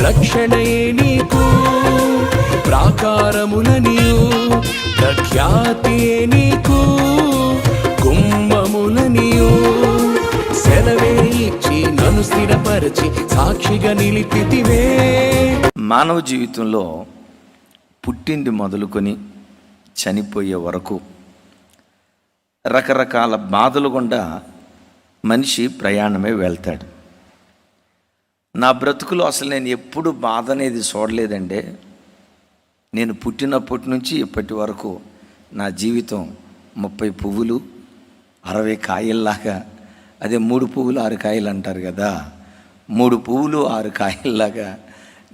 రక్షణయే నీకు ప్రాకారములనియు, ప్రఖ్యాతియే నీకు గుమ్మములనియు. సెలవే ఇచ్చి నన్ను స్థిరపరచి సాక్షిగా నిలిపితివే. మానవ జీవితంలో పుట్టింది మొదలుకొని చనిపోయే వరకు రకరకాల బాధలు గుండా మనిషి ప్రయాణమే వెళ్తాడు. నా బ్రతుకులో అసలు నేను ఎప్పుడు బాధ అనేది చూడలేదండి. నేను పుట్టినప్పటి నుంచి ఇప్పటి వరకు నా జీవితం 30 పువ్వులు 60 కాయల్లాగా, అదే 3 పువ్వులు 6 కాయలు అంటారు కదా, 3 పువ్వులు 6 కాయల్లాగా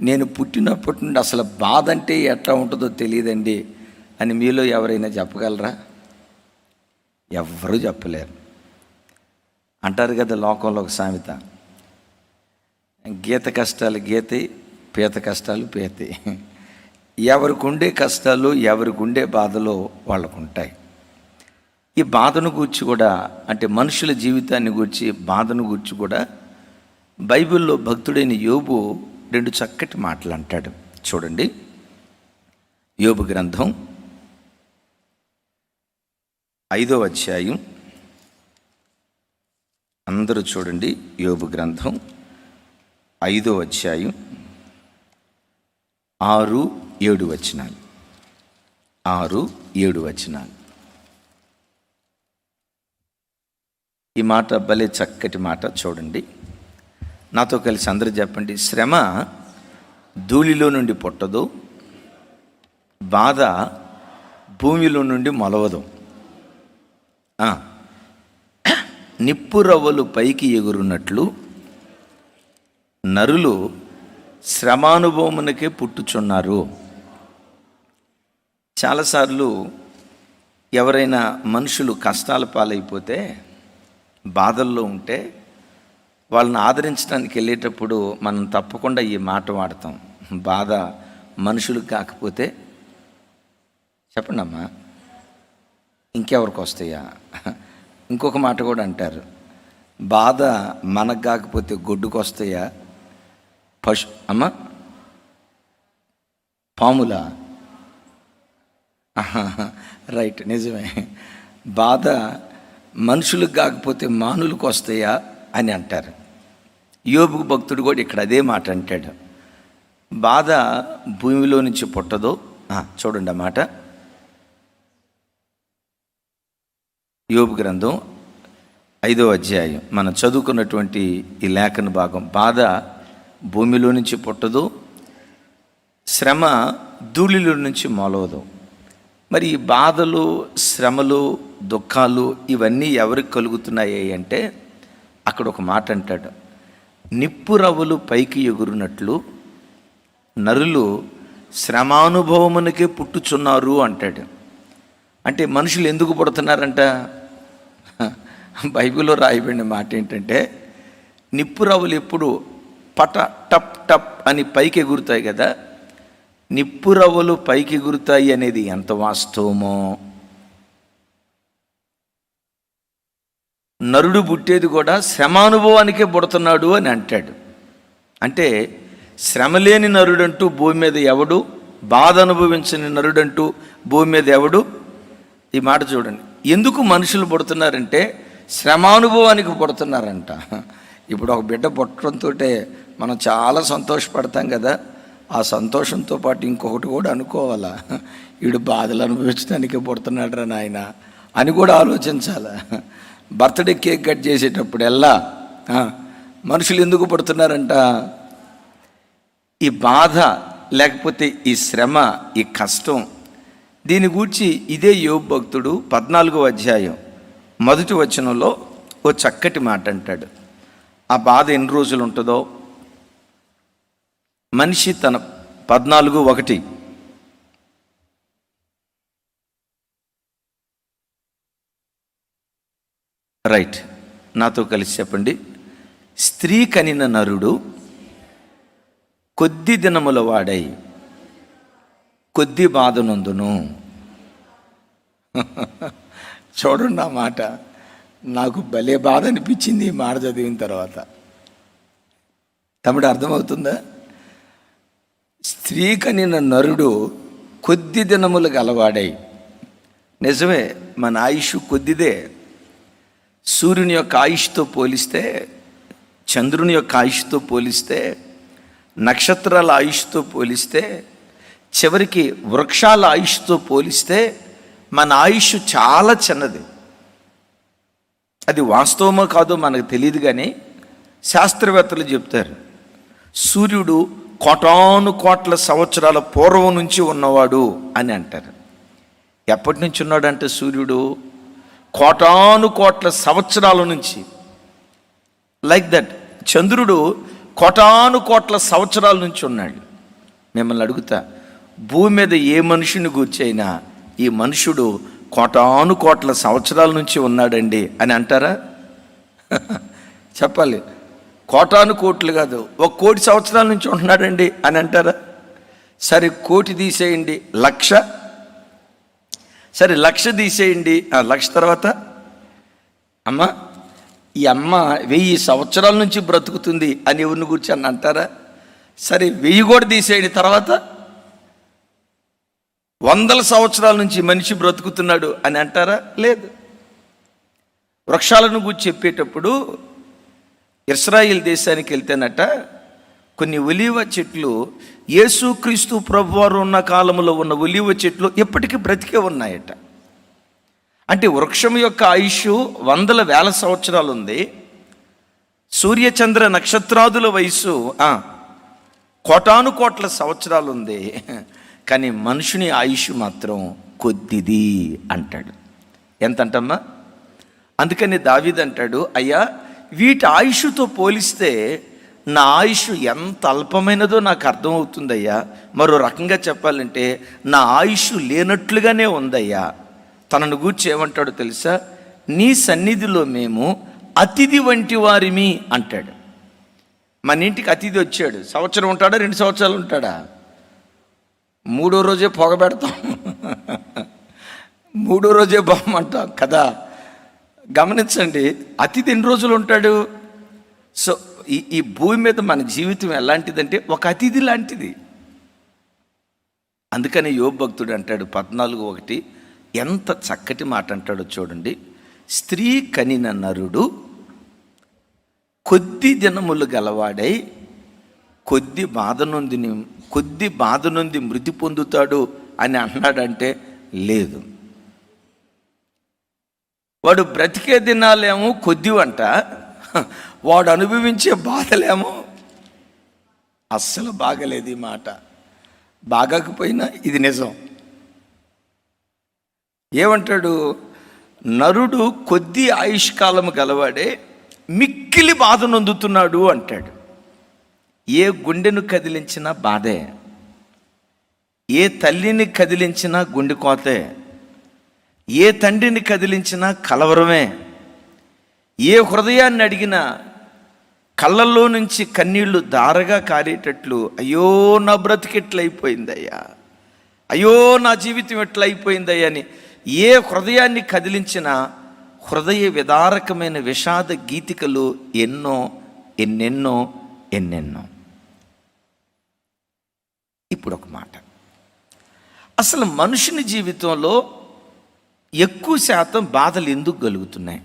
నేను పుట్టినప్పటి నుండి అసలు బాధ అంటే ఎట్లా ఉంటుందో తెలియదండి అని మీలో ఎవరైనా చెప్పగలరా? ఎవ్వరూ చెప్పలేరు. అంటారు కదా లోకంలో ఒక సామెత, గీత కష్టాలు గీతే, పీత కష్టాలు పీతే. ఎవరికి ఉండే కష్టాలు ఎవరికి ఉండే బాధలు వాళ్ళకు ఉంటాయి. ఈ బాధను గూర్చి కూడా, అంటే మనుషుల జీవితాన్ని గూర్చి బాధను గూర్చి కూడా బైబిల్లో భక్తుడైన యోబు 2 చక్కటి మాటలు అంటాడు. చూడండి, యోబు గ్రంథం 5వ అధ్యాయం, అందరూ చూడండి. యోబు గ్రంథం 5వ అధ్యాయం 6-7 వచనాలు. 6-7 వచనాలు. ఈ మాట భలే చక్కటి మాట. చూడండి, నాతో కలిసి అందరూ చెప్పండి. శ్రమ ధూళిలో నుండి పుట్టదు, బాధ భూమిలో నుండి మొలవదు. నిప్పు రవ్వలు పైకి ఎగురున్నట్లు నరులు శ్రమానుభవమునకే పుట్టుచున్నారు. చాలాసార్లు ఎవరైనా మనుషులు కష్టాల పాలైపోతే, బాధల్లో ఉంటే వాళ్ళని ఆదరించడానికి వెళ్ళేటప్పుడు మనం తప్పకుండా ఈ మాట వాడతాం. బాధ మనుషులకు కాకపోతే చెప్పండి అమ్మా, ఇంకెవరికి వస్తాయా? ఇంకొక మాట కూడా అంటారు, బాధ మనకు కాకపోతే గొడ్డుకు వస్తాయా? అమ్మ పాములా? రైట్, నిజమే. బాధ మనుషులకు కాకపోతే మానులకు వస్తాయా అని అంటారు. యోబు భక్తుడు కూడా ఇక్కడ అదే మాట అంటాడు. బాధ భూమిలో నుంచి పుట్టదో. చూడండి ఆ మాట, యోబు గ్రంథం 5వ అధ్యాయం మనం చదువుకున్నటువంటి ఈ లేఖన భాగం. బాధ భూమిలో నుంచి పుట్టదు, శ్రమ ధూళిలో నుంచి మొలవదు. మరి ఈ బాధలు, శ్రమలు, దుఃఖాలు ఇవన్నీ ఎవరికి కలుగుతున్నాయి అంటే అక్కడ ఒక మాట అంటాడు, నిప్పు రవ్వలు పైకి ఎగురునట్లు నరులు శ్రమానుభవమునకే పుట్టుచున్నారు అంటాడు. అంటే మనుషులు ఎందుకు పుడుతున్నారంట? బైబిల్లో రాయబడిన మాట ఏంటంటే, నిప్పు రవ్వలు ఎప్పుడు పట టప్ టప్ అని పైకి ఎగురుతాయి కదా, నిప్పు రవ్వలు పైకి ఎగురుతాయి అనేది ఎంత వాస్తవమో, నరుడు పుట్టేది కూడా శ్రమానుభవానికే పుడుతున్నాడు అని అంటాడు. అంటే శ్రమ లేని నరుడంటూ భూమి మీద ఎవడు, బాధ అనుభవించని నరుడంటూ భూమి మీద ఎవడు? ఈ మాట చూడండి, ఎందుకు మనుషులు పుడుతున్నారంటే శ్రమానుభవానికి పుడుతున్నారంట. ఇప్పుడు ఒక బిడ్డ పుట్టడంతో మనం చాలా సంతోషపడతాం కదా, ఆ సంతోషంతో పాటు ఇంకొకటి కూడా అనుకోవాలా, వీడు బాధలు అనుభవించడానికే పుడుతున్నాడు రా నాయన అని కూడా ఆలోచించాలా. బర్త్డే కేక్ కట్ చేసేటప్పుడు ఎలా మనుషులు ఎందుకు పుడుతున్నారంట? ఈ బాధ లేకపోతే ఈ శ్రమ, ఈ కష్టం, దీని గూర్చి ఇదే యోబు భక్తుడు 14వ అధ్యాయం 1వ వచనంలో ఓ చక్కటి మాట అంటాడు. ఆ బాధ ఎన్ని రోజులు ఉంటుందో మనిషి తన 14:1 రైట్, నాతో కలిసి చెప్పండి. స్త్రీ కనిన నరుడు కొద్ది దినముల వాడై కొద్ది బాధనందును. చూడండి ఆ మాట, నాకు భలే బాధ అనిపించింది ఈ మాట చదివిన తర్వాత. తమ్ముడు అర్థమవుతుందా? స్త్రీ కనిన నరుడు కొద్ది దినములు గలవాడై. నిజమే, మన ఆయుష్ కొద్దిదే. సూర్యుని యొక్క ఆయుష్తో పోలిస్తే, చంద్రుని యొక్క ఆయుష్తో పోలిస్తే, నక్షత్రాల ఆయుష్తో పోలిస్తే, చివరికి వృక్షాల ఆయుష్తో పోలిస్తే మన ఆయుష్ చాలా చిన్నది. అది వాస్తవమో కాదో మనకు తెలియదు, కానీ శాస్త్రవేత్తలు చెప్తారు సూర్యుడు కోటాను కోట్ల సంవత్సరాల పూర్వం నుంచి ఉన్నవాడు అని అంటారు. ఎప్పటి నుంచి ఉన్నాడంటే సూర్యుడు కోటాను కోట్ల సంవత్సరాల నుంచి. లైక్ దట్ చంద్రుడు కోటాను కోట్ల సంవత్సరాల నుంచి ఉన్నాడు. మిమ్మల్ని అడుగుతా, భూమి మీద ఏ మనుషుని గూర్చైనా ఈ మనుషుడు కోటాను కోట్ల సంవత్సరాల నుంచి ఉన్నాడండి అని అంటారా? చెప్పాలి. కోటాను కోట్లు కాదు, 1 కోటి సంవత్సరాల నుంచి ఉంటున్నాడండి అని అంటారా? సరే, 1 కోటి తీసేయండి, 1,00,000. సరే, 1,00,000 తీసేయండి, 1,00,000 తర్వాత అమ్మ ఈ అమ్మ 1000 సంవత్సరాల నుంచి బ్రతుకుతుంది అని ఎవరిని గురించి అని అంటారా? సరే, 1000 కూడా తీసేయండి, తర్వాత 100 సంవత్సరాల నుంచి మనిషి బ్రతుకుతున్నాడు అని అంటారా? లేదు. వృక్షాలను గురించి చెప్పేటప్పుడు ఇశ్రాయేల్ దేశానికి వెళ్తేనట కొన్ని ఒలీవ చెట్లు, యేసుక్రీస్తు ప్రభువారు ఉన్న కాలంలో ఉన్న ఒలీవ చెట్లు ఎప్పటికీ బ్రతికే ఉన్నాయట. అంటే వృక్షం యొక్క ఆయుష్ వందల వేల సంవత్సరాలు ఉంది. సూర్యచంద్ర నక్షత్రాదుల వయసు కోటాను కోట్ల సంవత్సరాలు ఉంది. కానీ మనుషుని ఆయుష్ మాత్రం కొద్దిది అంటాడు. ఎంతంటమ్మా? అందుకని దావీదు అంటాడు, అయ్యా వీటి ఆయుష్తో పోలిస్తే నా ఆయుష్ ఎంత అల్పమైనదో నాకు అర్థమవుతుందయ్యా. మరో రకంగా చెప్పాలంటే నా ఆయుష్ లేనట్లుగానే ఉందయ్యా. తనను గూర్చి ఏమంటాడో తెలుసా? నీ సన్నిధిలో మేము అతిథి వంటి వారిమి అంటాడు. మన ఇంటికి అతిథి వచ్చాడు, సంవత్సరం ఉంటాడా, 2 సంవత్సరాలు ఉంటాడా? 3వ రోజే పొగ పెడతాం, 3వ రోజే బాగుంటాం కదా. గమనించండి, అతిథి ఎన్ని రోజులు ఉంటాడు? సో ఈ భూమి మీద మన జీవితం ఎలాంటిదంటే ఒక అతిథి లాంటిది. అందుకని యోబు భక్తుడు అంటాడు 14:1 ఎంత చక్కటి మాట అంటాడో చూడండి. స్త్రీ కనిన నరుడు కొద్ది దినములు గలవాడై కొద్ది బాధ నుండి మృతి పొందుతాడు అని అన్నాడంటే లేదు. వాడు బ్రతికే దినాలేమో కొద్దివంట, వాడు అనుభవించే బాధలేమో అస్సలు బాగలేదు. ఈ మాట బాగకపోయినా ఇది నిజం. ఏమంటాడు? నరుడు కొద్ది ఆయుష్కాలము గలవాడే మిక్కిలి బాధ నొందుతున్నాడు అంటాడు. ఏ గుండెను కదిలించినా బాధే, ఏ తల్లిని కదిలించినా గుండె కోతే, ఏ తండ్రిని కదిలించినా కలవరమే, ఏ హృదయాన్ని అడిగినా కళ్ళల్లో నుంచి కన్నీళ్లు దారగా కారేటట్లు అయ్యో నా బ్రతికెట్లయిపోయిందయ్యా, అయ్యో నా జీవితం ఎట్లయిపోయిందయ్యా అని ఏ హృదయాన్ని కదిలించినా హృదయ విదారకమైన విషాద గీతికలు ఎన్నెన్నో. ఇప్పుడు ఒక మాట, అసలు మనుషుని జీవితంలో ఎక్కువ శాతం బాధలు ఎందుకు కలుగుతున్నాయి?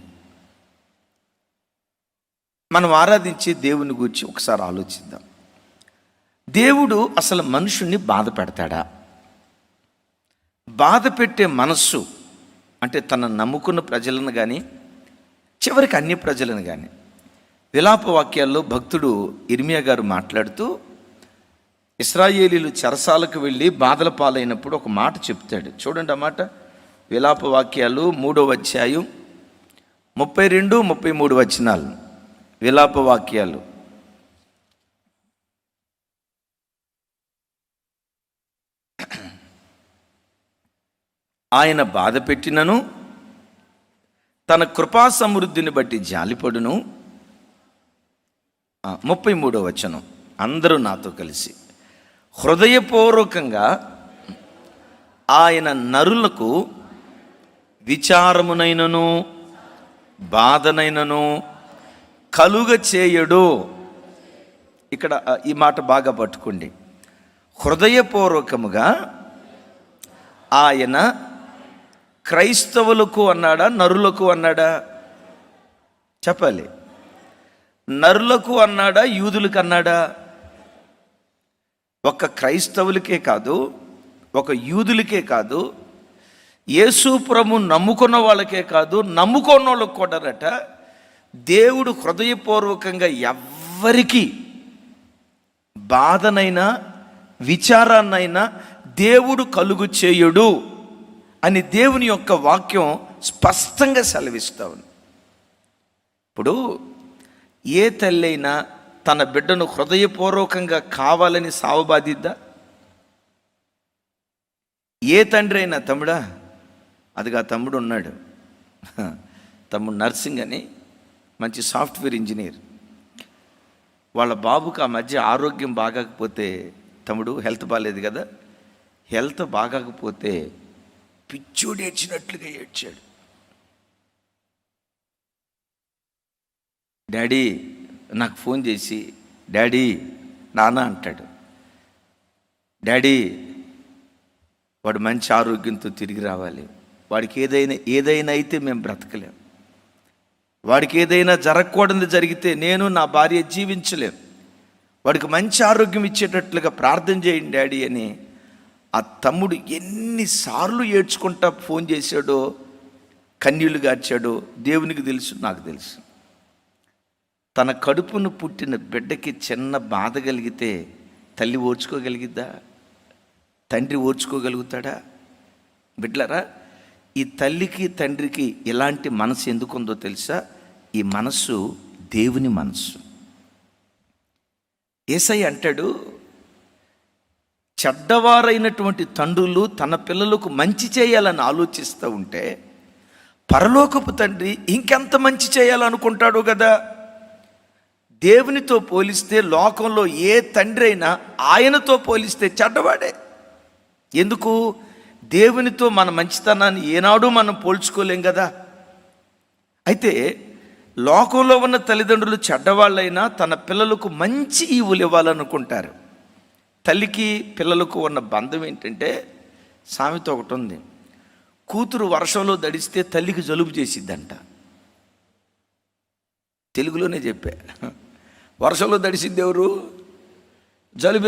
మనం ఆరాధించే దేవుని గురించి ఒకసారి ఆలోచిద్దాం. దేవుడు అసలు మనుషుణ్ణి బాధ పెడతాడా? బాధ పెట్టే మనస్సు అంటే తన నమ్ముకున్న ప్రజలను కానీ చివరికి అన్ని ప్రజలను కానీ. విలాప వాక్యాల్లో భక్తుడు ఇర్మియా గారు మాట్లాడుతూ ఇశ్రాయేలీలు చెరసాలకు వెళ్ళి బాధల పాలైనప్పుడు ఒక మాట చెప్తాడు. చూడండి ఆ మాట. విలాప వాక్యాలు 3వ అధ్యాయం 32, 33 వచనాలు. విలాప వాక్యాలు. ఆయన బాధ పెట్టినను తన కృపా సమృద్ధిని బట్టి జాలిపడును. 33వ వచనం, అందరూ నాతో కలిసి, హృదయపూర్వకంగా ఆయన నరులకు విచారమునైనను బాధనైనను కలుగ చేయడు. ఇక్కడ ఈ మాట బాగా పట్టుకోండి. హృదయపూర్వకముగా ఆయన క్రైస్తవులకు అన్నాడా, నరులకు అన్నాడా? చెప్పాలి. నరులకు అన్నాడా, యూదులకు అన్నాడా? ఒక క్రైస్తవులకే కాదు, ఒక యూదులకే కాదు, యేసు ప్రభు నమ్ముకున్న వాళ్ళకే కాదు, నమ్ముకున్న వాళ్ళకి కూడారట దేవుడు హృదయపూర్వకంగా ఎవ్వరికి బాధనైనా విచారాన్నైనా దేవుడు కలుగు చేయుడు అని దేవుని యొక్క వాక్యం స్పష్టంగా సెలవిస్తా ఉంది. ఇప్పుడు ఏ తల్లి అయినా తన బిడ్డను హృదయపూర్వకంగా కావాలని సావబాదిద్దా? ఏ తండ్రి అయినా, తమ్ముడా, అదిగా తమ్ముడు ఉన్నాడు, తమ్ముడు నర్సింగ్ అని మంచి సాఫ్ట్వేర్ ఇంజనీర్, వాళ్ళ బాబుకి ఆ మధ్య ఆరోగ్యం బాగకపోతే, తమ్ముడు హెల్త్ బాగాలేదు కదా, హెల్త్ బాగకపోతే పిచ్చోడు ఏడ్చినట్లుగా ఏడ్చాడు. డాడీ నాకు ఫోన్ చేసి, డాడీ నాన్న అంటాడు, డాడీ వాడు మంచి ఆరోగ్యంతో తిరిగి రావాలి, వాడికి ఏదైనా అయితే మేము బ్రతకలేం, వాడికి ఏదైనా జరగకూడదు జరిగితే నేను నా భార్య జీవించలేం, వాడికి మంచి ఆరోగ్యం ఇచ్చేటట్లుగా ప్రార్థన చేయండి డాడీ అని ఆ తమ్ముడు ఎన్నిసార్లు ఏడ్చుకుంటా ఫోన్ చేశాడో, కన్నీళ్లు గార్చాడో దేవునికి తెలుసు, నాకు తెలుసు. తన కడుపును పుట్టిన బిడ్డకి చిన్న బాధ కలిగితే తల్లి ఓర్చుకోగలిగిద్దా? తండ్రి ఓర్చుకోగలుగుతాడా? బిడ్డలారా, ఈ తల్లికి తండ్రికి ఇలాంటి మనసు ఎందుకుందో తెలుసా? ఈ మనస్సు దేవుని మనస్సు. యేసయ్య అంటాడు, చెడ్డవారైనటువంటి తండ్రులు తన పిల్లలకు మంచి చేయాలని ఆలోచిస్తూ ఉంటే పరలోకపు తండ్రి ఇంకెంత మంచి చేయాలనుకుంటాడు కదా. దేవునితో పోలిస్తే లోకంలో ఏ తండ్రి అయినా ఆయనతో పోలిస్తే చెడ్డవాడే. ఎందుకు? దేవునితో మన మంచితనాన్ని ఏనాడు మనం పోల్చుకోలేం కదా. అయితే లోకంలో ఉన్న తల్లిదండ్రులు చెడ్డవాళ్ళైనా తన పిల్లలకు మంచి ఈవులు ఇవ్వాలనుకుంటారు. తల్లికి పిల్లలకు ఉన్న బంధం ఏంటంటే, సామెత ఒకటి ఉంది, కూతురు వర్షంలో దడిస్తే తల్లికి జలుబు చేసిద్దంట. తెలుగులోనే చెప్పా. వర్షంలో దడిసిద్ది ఎవరు? జలుబు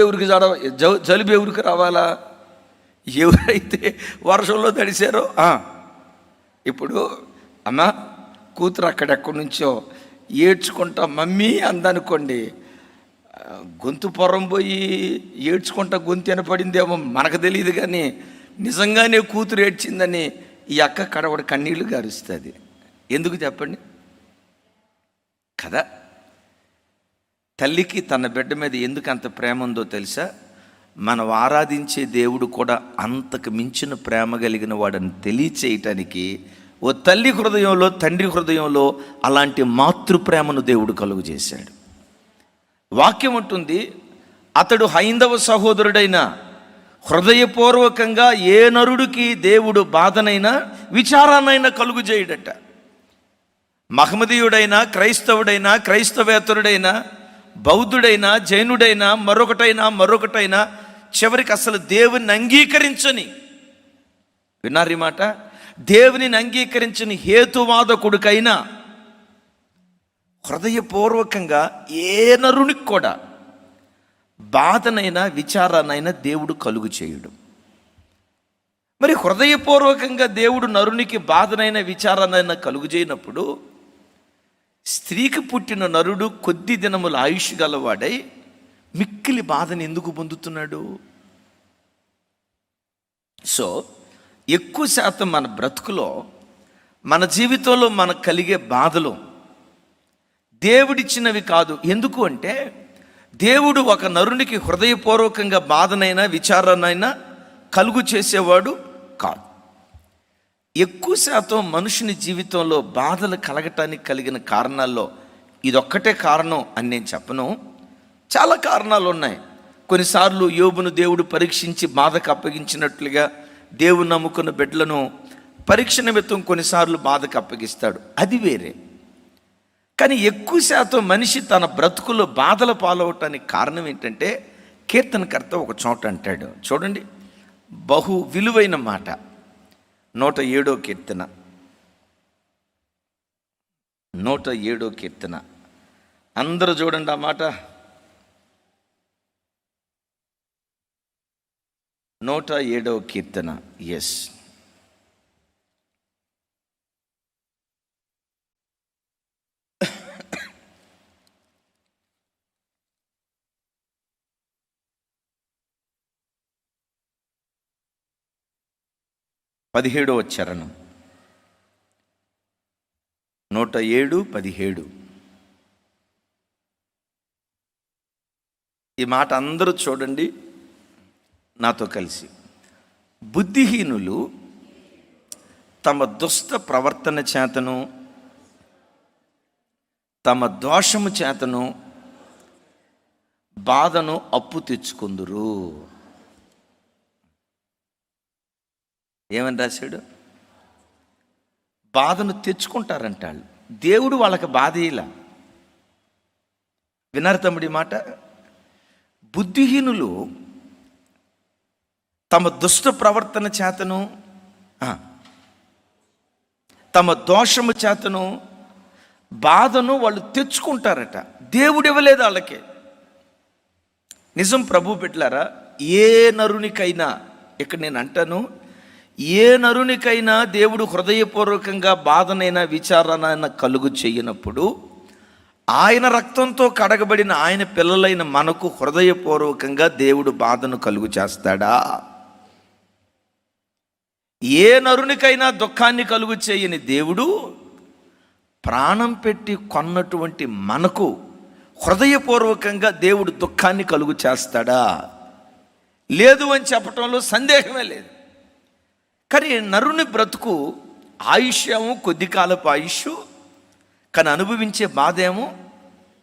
ఎవరికి రావాలా? ఎవరైతే వర్షంలో తడిశారో. ఇప్పుడు అమ్మ కూతురు అక్కడెక్కడి నుంచో ఏడ్చుకుంటా మమ్మీ అందనుకోండి, గొంతు పొరం పోయి ఏడ్చుకుంటా గొంతు వినపడిందేమో మనకు తెలియదు, కానీ నిజంగానే కూతురు ఏడ్చిందని ఈ అక్క కడవడ కన్నీళ్లు గారుస్తుంది. ఎందుకు చెప్పండి కదా. తల్లికి తన బిడ్డ మీద ఎందుకు అంత ప్రేమ ఉందో తెలుసా? మనం ఆరాధించే దేవుడు కూడా అంతకు మించిన ప్రేమ కలిగిన వాడని తెలియచేయటానికి ఓ తల్లి హృదయంలో, తండ్రి హృదయంలో అలాంటి మాతృప్రేమను దేవుడు కలుగు చేశాడు. వాక్యం ఉంటుంది, అతడు హైందవ సహోదరుడైన హృదయపూర్వకంగా ఏ నరుడికి దేవుడు బాధనైనా విచారాన్నైనా కలుగు చేయడట. మహమ్మదీయుడైనా, క్రైస్తవుడైనా, క్రైస్తవేతరుడైనా, బౌద్ధుడైనా, జైనుడైనా, మరొకటైనా చివరికి అసలు దేవుని అంగీకరించని, విన్నారు ఈ మాట, దేవునిని అంగీకరించని హేతువాదకుడికైనా హృదయపూర్వకంగా ఏ నరునికి కూడా బాధనైనా విచారానైనా దేవుడు కలుగు చేయడు. మరి హృదయపూర్వకంగా దేవుడు నరునికి బాధనైనా విచారానైనా కలుగు చేయనప్పుడు స్త్రీకి పుట్టిన నరుడు కొద్ది దినముల ఆయుష్ గలవాడై మిక్కిలి బాధను ఎందుకు పొందుతున్నాడు? సో ఎక్కువ శాతం మన బ్రతుకులో, మన జీవితంలో మనకు కలిగే బాధలు దేవుడిచ్చినవి కాదు. ఎందుకు అంటే దేవుడు ఒక నరునికి హృదయపూర్వకంగా బాధనైనా విచారానైనా కలుగు చేసేవాడు కాదు. ఎక్కువ శాతం మనుషుని జీవితంలో బాధలు కలగటానికి కలిగిన కారణాల్లో ఇదొక్కటే కారణం అని నేను చెప్పను. చాలా కారణాలు ఉన్నాయి. కొన్నిసార్లు యోబును దేవుడు పరీక్షించి బాధకు అప్పగించినట్లుగా దేవుని నమ్ముకున్న బిడ్డలను పరీక్ష నిమిత్తం కొన్నిసార్లు బాధకు అప్పగిస్తాడు, అది వేరే. కానీ ఎక్కువ శాతం మనిషి తన బ్రతుకులో బాధల పాలవటానికి కారణం ఏంటంటే కీర్తనకర్త ఒక చోట అంటాడు, చూడండి, బహు విలువైన మాట. 107 కీర్తన, 107 కీర్తన. అందరూ చూడండి ఆ మాట. 107 కీర్తన. ఎస్, పదిహేడవ చరణం. 107:17. ఈ మాట అందరూ చూడండి నాతో కలిసి. బుద్ధిహీనులు తమ దుష్ట ప్రవర్తన చేతను తమ దోషము చేతను బాధను అప్పు తెచ్చుకుందురు. ఏమని రాశాడు? బాధను తెచ్చుకుంటారంట వాళ్ళు. దేవుడు వాళ్ళకి బాధ ఇలా. విన్నారు తమ్ముడి మాట? బుద్ధిహీనులు తమ దుష్ట ప్రవర్తన చేతను తమ దోషము చేతను బాధను వాళ్ళు తెచ్చుకుంటారట. దేవుడు ఇవ్వలేదు వాళ్ళకి. నిజం ప్రభు పెట్టారా? ఏ నరునికైనా, ఇక్కడ నేను అంటాను, ఏ నరునికైనా దేవుడు హృదయపూర్వకంగా బాధనైనా విచారణైనా కలుగు చేయనప్పుడు ఆయన రక్తంతో కడగబడిన ఆయన పిల్లలైన మనకు హృదయపూర్వకంగా దేవుడు బాధను కలుగు చేస్తాడా? ఏ నరునికైనా దుఃఖాన్ని కలుగు చేయని దేవుడు ప్రాణం పెట్టి కొన్నటువంటి మనకు హృదయపూర్వకంగా దేవుడు దుఃఖాన్ని కలుగు చేస్తాడా? లేదు అని చెప్పటంలో సందేహమే లేదు. కానీ నరుని బ్రతుకు ఆయుష్ ఏమో కొద్ది కాలపు ఆయుష్, కానీ అనుభవించే బాధ ఏమో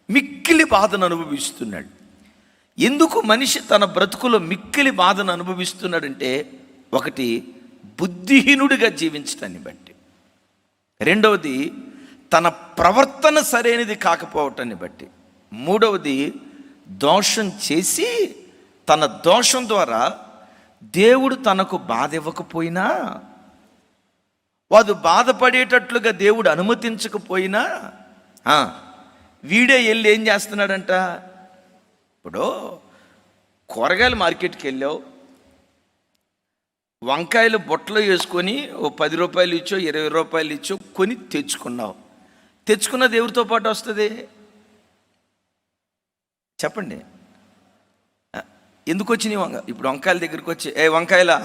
మిక్కిలి బాధను అనుభవిస్తున్నాడు. ఎందుకు మనిషి తన బ్రతుకులో మిక్కిలి బాధను అనుభవిస్తున్నాడంటే, ఒకటి బుద్ధిహీనుడిగా జీవించడాన్ని బట్టి, రెండవది తన ప్రవర్తన సరైనది కాకపోవటాన్ని బట్టి, మూడవది దోషం చేసి తన దోషం ద్వారా దేవుడు తనకు బాధ ఇవ్వకపోయినా, వాడు బాధపడేటట్లుగా దేవుడు అనుమతించకపోయినా వీడే వెళ్ళి ఏం చేస్తున్నాడంట? ఇప్పుడు కూరగాయల మార్కెట్కి వెళ్ళావు, వంకాయలు బొట్టలో వేసుకొని ఓ 10 రూపాయలు ఇచ్చో 20 రూపాయలు ఇచ్చో కొని తెచ్చుకున్నావు. తెచ్చుకున్నది ఎవరితో పాటు వస్తుంది చెప్పండి? ఎందుకు వచ్చినాయి ఇప్పుడు వంకాయల దగ్గరికి వచ్చి, ఏ వంకాయలా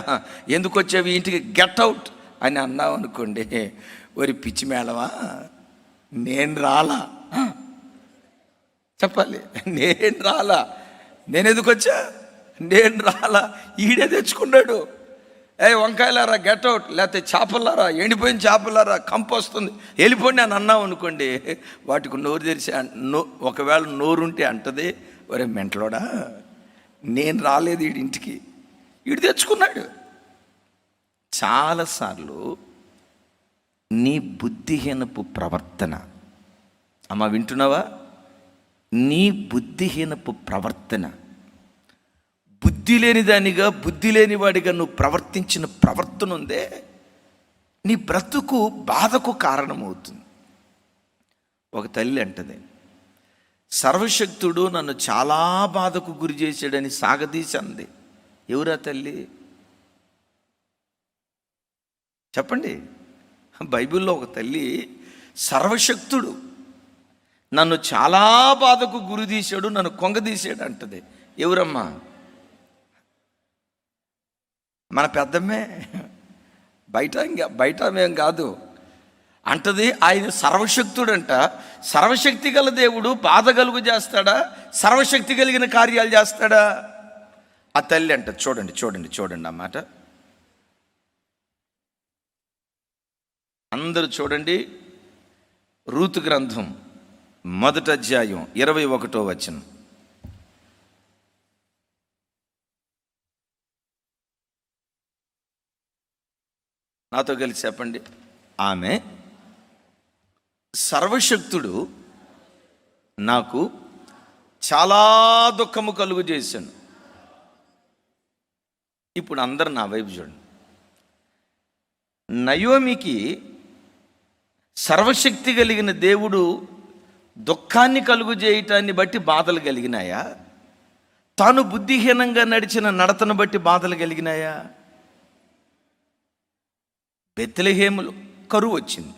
ఎందుకు వచ్చావి ఇంటికి, గెట్ అవుట్ అని అన్నావు అనుకోండి, ఒరి పిచ్చి మేళవా, నేను రాలా చెప్పాలి. నేను రాలా, నేను ఎందుకు వచ్చా, నేను రాలా, ఈడే తెచ్చుకున్నాడు. ఏ వంకాయలారా గెట్ అవుట్, లేకపోతే చేపలారా, ఎండిపోయిన చేపలారా, కంపు వస్తుంది, వెళ్ళిపోండి అని అన్నావు అనుకోండి, వాటికి నోరు తెరిచి ఒకవేళ నోరుంటే అంటది, ఒరే మెంటలోడా, నేను రాలేదు వీడి ఇంటికి, వీడు తెచ్చుకున్నాడు. చాలాసార్లు నీ బుద్ధిహీనపు ప్రవర్తన, అమ్మ వింటున్నావా? నీ బుద్ధిహీనపు ప్రవర్తన, బుద్ధి లేని దానిగా, బుద్ధి లేని వాడిగా నువ్వు ప్రవర్తించిన ప్రవర్తన ఉందే, నీ బ్రతుకు బాధకు కారణమవుతుంది. ఒక తల్లి అంటది, సర్వశక్తుడు నన్ను చాలా బాధకు గురి చేశాడని సాగదీసి అంది. ఎవరా తల్లి చెప్పండి? బైబిల్లో ఒక తల్లి సర్వశక్తుడు నన్ను చాలా బాధకు గురి తీశాడు, నన్ను కొంగదీశాడు అంటది. ఎవరమ్మా? మన పెద్దమ్మే. బయట మేం కాదు అంటది. ఆయన సర్వశక్తుడంట. సర్వశక్తి గల దేవుడు బాధ కలుగు చేస్తాడా? సర్వశక్తి కలిగిన కార్యాలు చేస్తాడా? ఆ తల్లి అంట. చూడండి చూడండి చూడండి ఆ మాట అందరూ చూడండి. రూతు గ్రంథం 1వ అధ్యాయం 21వ వచనం. నాతో కలిసి చెప్పండి. ఆమె సర్వశక్తుడు నాకు చాలా దుఃఖము కలుగు చేశాను. ఇప్పుడు అందరు నా వైపు చూడండి. నయోమికి సర్వశక్తి కలిగిన దేవుడు దుఃఖాన్ని కలుగు చేయటాన్ని బట్టి బాధలు కలిగినాయా? తాను బుద్ధిహీనంగా నడిచిన నడతను బట్టి బాధలు కలిగినాయా? బెత్లెహేములో కరువు వచ్చింది.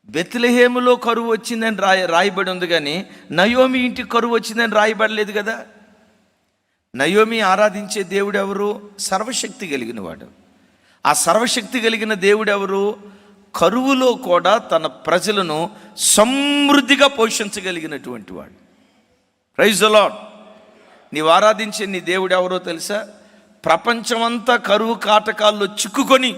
బెత్లెహేములో కరువు వచ్చిందని రాయబడి ఉంది, కానీ నయోమి ఇంటికి కరువు వచ్చిందని రాయబడలేదు కదా. నయోమి ఆరాధించే దేవుడు ఎవరు? సర్వశక్తి కలిగిన వాడు. ఆ సర్వశక్తి కలిగిన దేవుడు ఎవరు? కరువులో కూడా తన ప్రజలను సమృద్ధిగా పోషించగలిగినటువంటి వాడు. Praise the lord. నీవు ఆరాధించే నీ దేవుడు ఎవరో తెలుసా? ప్రపంచమంతా కరువు కాటకాల్లో చిక్కుకొని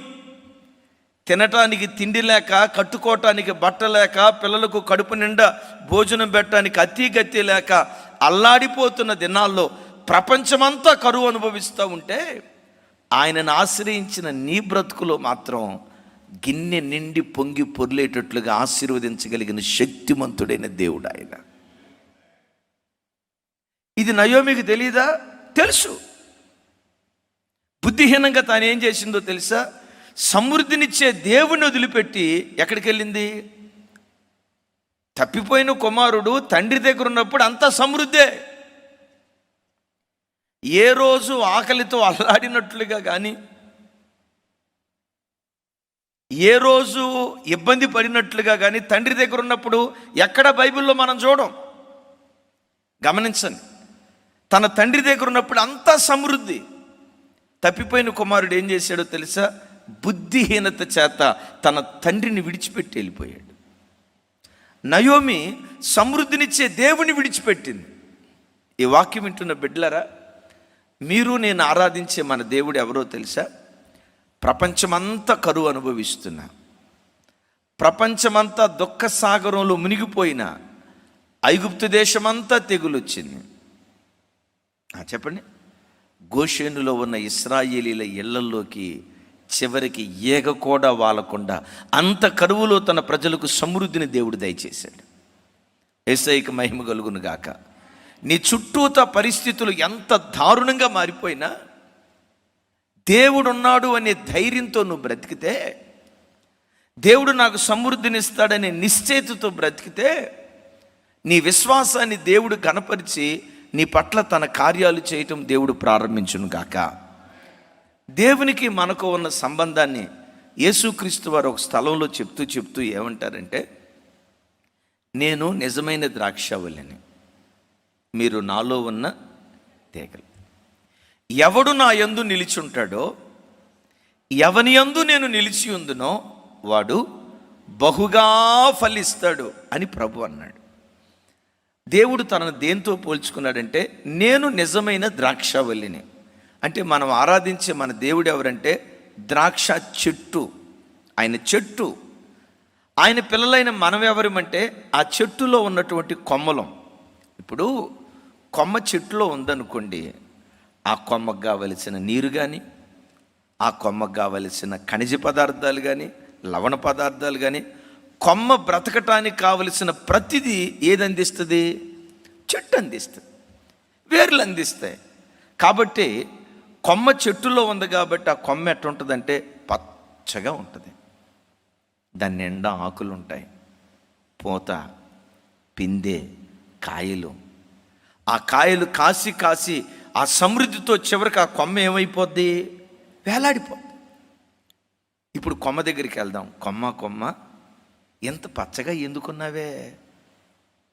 తినటానికి తిండి లేక, కట్టుకోవటానికి బట్ట లేక, పిల్లలకు కడుపు నిండా భోజనం పెట్టడానికి అతిగతి లేక అల్లాడిపోతున్న దినాల్లో ప్రపంచమంతా కరువు అనుభవిస్తూ ఉంటే, ఆయనను ఆశ్రయించిన నీ బ్రతుకులో మాత్రం గిన్నె నిండి పొంగి పొర్లేటట్లుగా ఆశీర్వదించగలిగిన శక్తిమంతుడైన దేవుడు ఆయన. ఇది నయోమికి తెలీదా? తెలుసు. బుద్ధిహీనంగా తాను ఏం చేసిందో తెలుసా? సమృద్ధినిచ్చే దేవుని వదిలిపెట్టి ఎక్కడికి వెళ్ళింది? తప్పిపోయిన కుమారుడు తండ్రి దగ్గర ఉన్నప్పుడు అంతా సమృద్ధే. ఏ రోజు ఆకలితో అల్లాడినట్లుగా కానీ, ఏ రోజు ఇబ్బంది పడినట్లుగా కానీ తండ్రి దగ్గర ఉన్నప్పుడు ఎక్కడ బైబిల్లో మనం చూడం. గమనించండి, తన తండ్రి దగ్గర ఉన్నప్పుడు అంతా సమృద్ధి. తప్పిపోయిన కుమారుడు ఏం చేశాడో తెలుసా? బుద్ధిహీనత చేత తన తండ్రిని విడిచిపెట్టి వెళ్ళిపోయాడు. నయోమి సమృద్ధినిచ్చే దేవుని విడిచిపెట్టింది. ఈ వాక్యం వింటున్న బిడ్డలారా, మీరు నేను ఆరాధించే మన దేవుడు ఎవరో తెలుసా? ప్రపంచమంతా కరువు అనుభవిస్తున్నా, ప్రపంచమంతా దుఃఖ సాగరంలో మునిగిపోయిన, ఐగుప్తు దేశమంతా తెగులొచ్చింది. చెప్పండి, గోషేనులో ఉన్న ఇశ్రాయేలీల ఇళ్లల్లోకి చివరికి ఏగ కూడా వాలకుండా అంత కరువులో తన ప్రజలకు సమృద్ధిని దేవుడు దయచేశాడు. యేసయ్యకి మహిమ కలుగును గాక. నీ చుట్టూత పరిస్థితులు ఎంత దారుణంగా మారిపోయినా దేవుడున్నాడు అనే ధైర్యంతో నువ్వు బ్రతికితే, దేవుడు నాకు సమృద్ధినిస్తాడనే నిశ్చయితతో బ్రతికితే, నీ విశ్వాసాన్ని దేవుడు కనపరిచి నీ పట్ల తన కార్యాలు చేయటం దేవుడు ప్రారంభించును గాక. దేవునికి మనకు ఉన్న సంబంధాన్ని యేసుక్రీస్తు వారు ఒక స్థలంలో చెప్తూ ఏమంటారంటే, నేను నిజమైన ద్రాక్షావల్లిని, మీరు నాలో ఉన్న తీగలు. ఎవడు నా యందు నిలిచుంటాడో, ఎవని యందు నేను నిలిచి ఉందునో వాడు బహుగా ఫలిస్తాడు అని ప్రభు అన్నాడు. దేవుడు తనను దేంతో పోల్చుకున్నాడంటే, నేను నిజమైన ద్రాక్షావల్లిని. అంటే మనం ఆరాధించే మన దేవుడు ఎవరంటే ద్రాక్ష చెట్టు. ఆయన చెట్టు. ఆయన పిల్లలైన మనం ఎవరమంటే ఆ చెట్టులో ఉన్నటువంటి కొమ్మలం. ఇప్పుడు కొమ్మ చెట్టులో ఉందనుకోండి, ఆ కొమ్మకు కావలసిన నీరు కానీ, ఆ కొమ్మకు కావలసిన ఖనిజ పదార్థాలు కానీ, లవణ పదార్థాలు కానీ, కొమ్మ బ్రతకటానికి కావలసిన ప్రతిదీ ఏది అందిస్తుంది? చెట్టు అందిస్తుంది, వేర్లు అందిస్తాయి. కాబట్టి కొమ్మ చెట్టులో ఉంది కాబట్టి ఆ కొమ్మ ఎట్టుంటుందంటే పచ్చగా ఉంటుంది. దాని నిండా ఆకులు ఉంటాయి, పూత, పిందె, కాయలు. ఆ కాయలు కాసి కాసి ఆ సమృద్ధితో చివరికి ఆ కొమ్మ ఏమైపోద్ది? వేలాడిపోద్ది. ఇప్పుడు కొమ్మ దగ్గరికి వెళ్దాం. కొమ్మ ఎంత పచ్చగా ఎందుకున్నావే?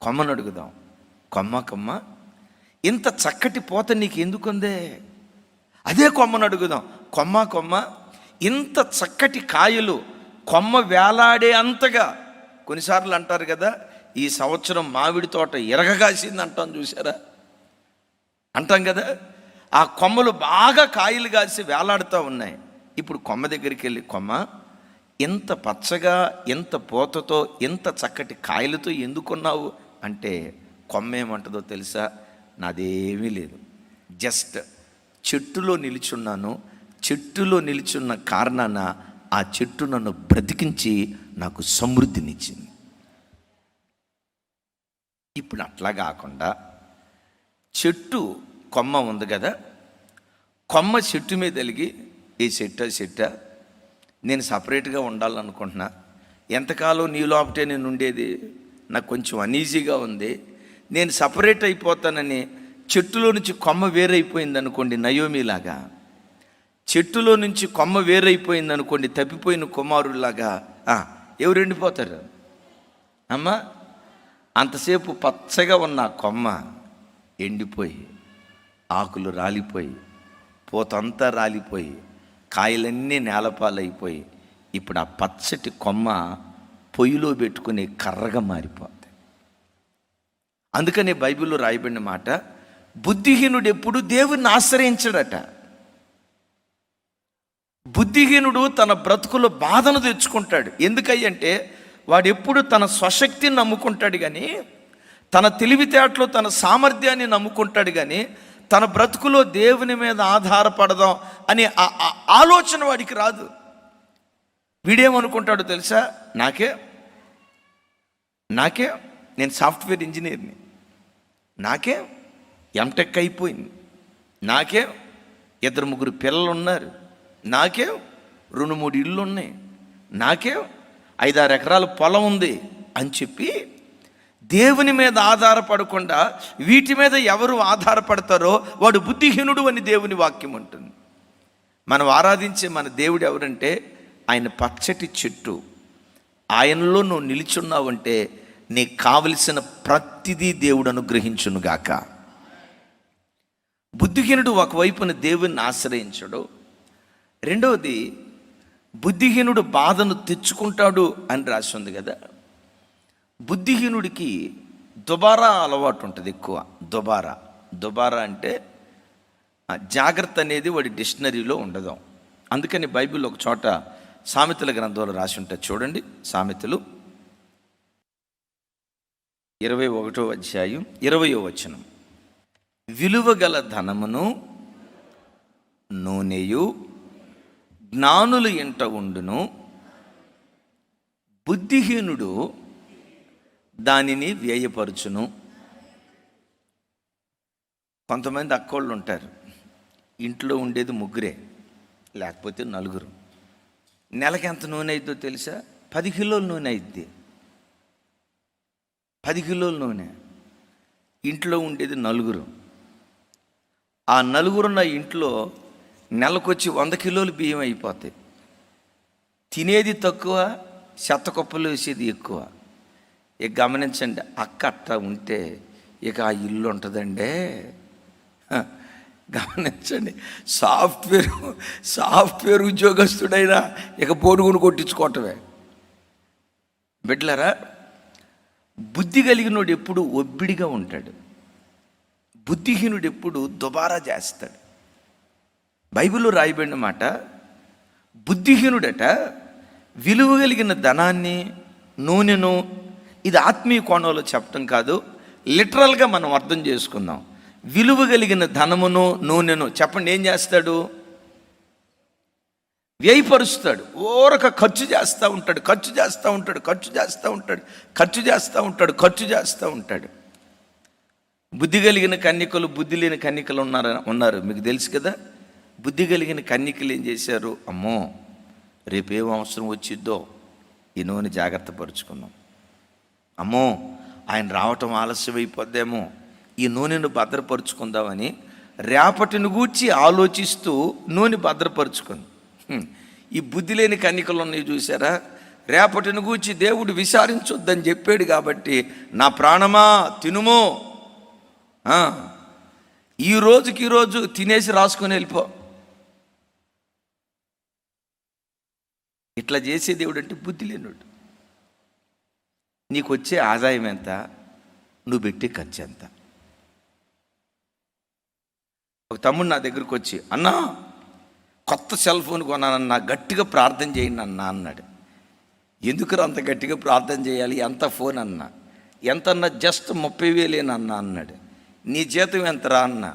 కొమ్మను అడుగుదాం. కొమ్మ ఇంత చక్కటి పూత నీకు ఎందుకుందే? అదే కొమ్మను అడుగుదాం. కొమ్మ ఇంత చక్కటి కాయలు కొమ్మ వేలాడే అంతగా. కొన్నిసార్లు అంటారు కదా, ఈ సంవత్సరం మామిడి తోట ఎరగగాసింది అంటాం, చూసారా? అంటాం కదా. ఆ కొమ్మలు బాగా కాయలు కాసి వేలాడుతూ ఉన్నాయి. ఇప్పుడు కొమ్మ దగ్గరికి వెళ్ళి, కొమ్మ ఎంత పచ్చగా, ఎంత పూతతో, ఎంత చక్కటి కాయలతో ఎందుకున్నావు అంటే, కొమ్మ ఏమంటుందో తెలుసా? నాదేమీ లేదు, జస్ట్ చెట్టులో నిలుచున్నాను. చెట్టులో నిలుచున్న కారణాన ఆ చెట్టు నన్ను బ్రతికించి నాకు సమృద్ధినిచ్చింది. ఇప్పుడు అట్లా కాకుండా చెట్టు కొమ్మ ఉంది కదా, కొమ్మ చెట్టు మీద వెలిగి, ఈ చెట్ట నేను సపరేట్గా ఉండాలనుకుంటున్నా, ఎంతకాలం నీ లోపటే నేను ఉండేది, నాకు కొంచెం అనీజీగా ఉంది, నేను సపరేట్ అయిపోతానని చెట్టులో నుంచి కొమ్మ వేరైపోయింది అనుకోండి, నయోమిలాగా చెట్టులో నుంచి కొమ్మ వేరైపోయింది అనుకోండి, తప్పిపోయిన కుమారులాగా ఎవరు ఎండిపోతారు అమ్మా? అంతసేపు పచ్చగా ఉన్న కొమ్మ ఎండిపోయి, ఆకులు రాలిపోయి, పూతంతా రాలిపోయి, కాయలన్నీ నేలపాలైపోయి, ఇప్పుడు ఆ పచ్చటి కొమ్మ పొయ్యిలో పెట్టుకుని కర్రగా మారిపోతుంది. అందుకనే బైబిల్లో రాయబడిన మాట, బుద్ధిహీనుడు ఎప్పుడు దేవుణ్ణి ఆశ్రయించడట. బుద్ధిహీనుడు తన బ్రతుకులో బాధను తెచ్చుకుంటాడు. ఎందుకంటే వాడు ఎప్పుడు తన స్వశక్తిని నమ్ముకుంటాడు కానీ, తన తెలివితేటలు తన సామర్థ్యాన్ని నమ్ముకుంటాడు కానీ, తన బ్రతుకులో దేవుని మీద ఆధారపడదాం అనే ఆలోచన వాడికి రాదు. వీడేమనుకుంటాడో తెలుసా? నాకే నేను సాఫ్ట్వేర్ ఇంజనీర్ని, నాకే ఎంటెక్ అయిపోయింది, నాకే 2-3 పిల్లలు ఉన్నారు, నాకే 2-3 ఇళ్ళు ఉన్నాయి, నాకే 5-6 ఎకరాల పొలం ఉంది అని చెప్పి దేవుని మీద ఆధారపడకుండా వీటి మీద ఎవరు ఆధారపడతారో వాడు బుద్ధిహీనుడు అని దేవుని వాక్యం ఉంటుంది. మనం ఆరాధించే మన దేవుడు ఎవరంటే ఆయన పచ్చటి చెట్టు. ఆయనలో నువ్వు నిలిచున్నావంటే నీకు కావలసిన ప్రతిదీ దేవుడు అనుగ్రహించునుగాక. బుద్ధిహీనుడు ఒకవైపున దేవుని ఆశ్రయించడు, రెండవది బుద్ధిహీనుడు బాధను తెచ్చుకుంటాడు అని రాసి ఉంది కదా. బుద్ధిహీనుడికి దుబారా అలవాటు ఉంటుంది ఎక్కువ. దుబారా అంటే జాగ్రత్త అనేది వాడి డిక్షనరీలో ఉండదు. అందుకని బైబిల్ ఒక చోట సామెతల గ్రంథంలో రాసి ఉంటుంది చూడండి. సామెతలు 21వ అధ్యాయం 20వ వచనం, విలువగల ధనమును నూనెయు జ్ఞానులు ఇంట ఉండును, బుద్ధిహీనుడు దానిని వ్యయపరచును. కొంతమంది అక్కోళ్ళు ఉంటారు, ఇంట్లో ఉండేది 3 లేకపోతే 4. నెలకి ఎంత నూనె అయిద్దో తెలుసా? 10 కిలోల నూనె అయిద్ది. 10 కిలోల నూనె. ఇంట్లో ఉండేది 4. ఆ 4 ఉన్న ఇంట్లో నెలకొచ్చి 100 కిలోలు బియ్యం అయిపోతాయి. తినేది తక్కువ, చెత్త కుప్పలు వేసేది ఎక్కువ. ఇక గమనించండి, అక్క అట్లా ఉంటే ఇక ఆ ఇల్లు ఉంటుందండి. గమనించండి, సాఫ్ట్వేర్ ఉద్యోగస్తుడైనా ఇక బోడుగును కొట్టించుకోవటమే. బిడ్డలారా, బుద్ధి కలిగినోడు ఎప్పుడు ఒబ్బిడిగా ఉంటాడు, బుద్ధిహీనుడు ఎప్పుడు దుబారా చేస్తాడు. బైబిల్లో రాయబడిన మాట, బుద్ధిహీనుడట విలువ కలిగిన ధనాన్ని నూనెను, ఇది ఆత్మీయ కోణంలో చెప్పటం కాదు, లిటరల్గా మనం అర్థం చేసుకుందాం. విలువ కలిగిన ధనమును నూనెను చెప్పండి, ఏం చేస్తాడు? వ్యయపరుస్తాడు. ఓరక ఖర్చు చేస్తూ ఉంటాడు. బుద్ధి కలిగిన కన్యకలు, బుద్ధి లేని కన్యకలు ఉన్నారు మీకు తెలుసు కదా. బుద్ధి కలిగిన కన్యకలు ఏం చేశారు? అమ్మో, రేపేం అవసరం వచ్చిద్దో ఈ నూనె జాగ్రత్త పరుచుకుందాం, అమ్మో ఆయన రావటం ఆలస్యం అయిపోద్దేమో ఈ నూనెను భద్రపరుచుకుందామని రేపటిని గూర్చి ఆలోచిస్తూ నూనె భద్రపరుచుకుంది. ఈ బుద్ధి లేని కన్యకలు ఉన్నాయి చూసారా, రేపటిని గూర్చి దేవుడు విచారించొద్దని చెప్పాడు కాబట్టి నా ప్రాణమా తినుమో, ఈ రోజు తినేసి రాసుకొని వెళ్ళిపో. ఇట్లా చేసే దేవుడు అంటే బుద్ధి లేనుడు. నీకు వచ్చే ఆదాయం ఎంత, నువ్వు పెట్టే ఖర్చు ఎంత. ఒక తమ్ముడు నా దగ్గరికి వచ్చి, అన్నా కొత్త సెల్ ఫోన్ కొన్నానన్నా, గట్టిగా ప్రార్థన చేయండి అన్నా అన్నాడు. ఎందుకు అంత గట్టిగా ప్రార్థన చేయాలి, ఎంత ఫోన్ అన్నా? ఎంతన్నా? జస్ట్ 30,000 అన్నా అన్నాడు. నీ జీతం ఎంతరా అన్నా?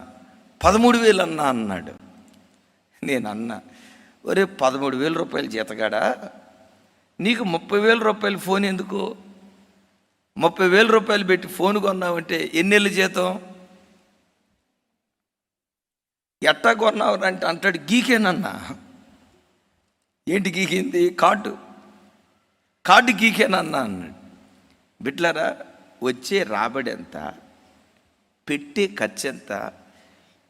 13,000 అన్నా అన్నాడు. నేను అన్నా, ఒరే 13,000 రూపాయలు జీతగాడా, నీకు 30,000 రూపాయలు ఫోన్ ఎందుకు? 30,000 రూపాయలు పెట్టి ఫోన్ కొన్నావంటే ఎన్నెళ్ళు జీతం? ఎట్టా కొన్నావు అంటే అంటాడు, గీకేనన్నా. ఏంటి గీకింది? కార్డు గీకేనన్నా అన్నాడు. బిడ్లరా, వచ్చే రాబడి ఎంత, పెట్టే ఖర్చు ఎంత?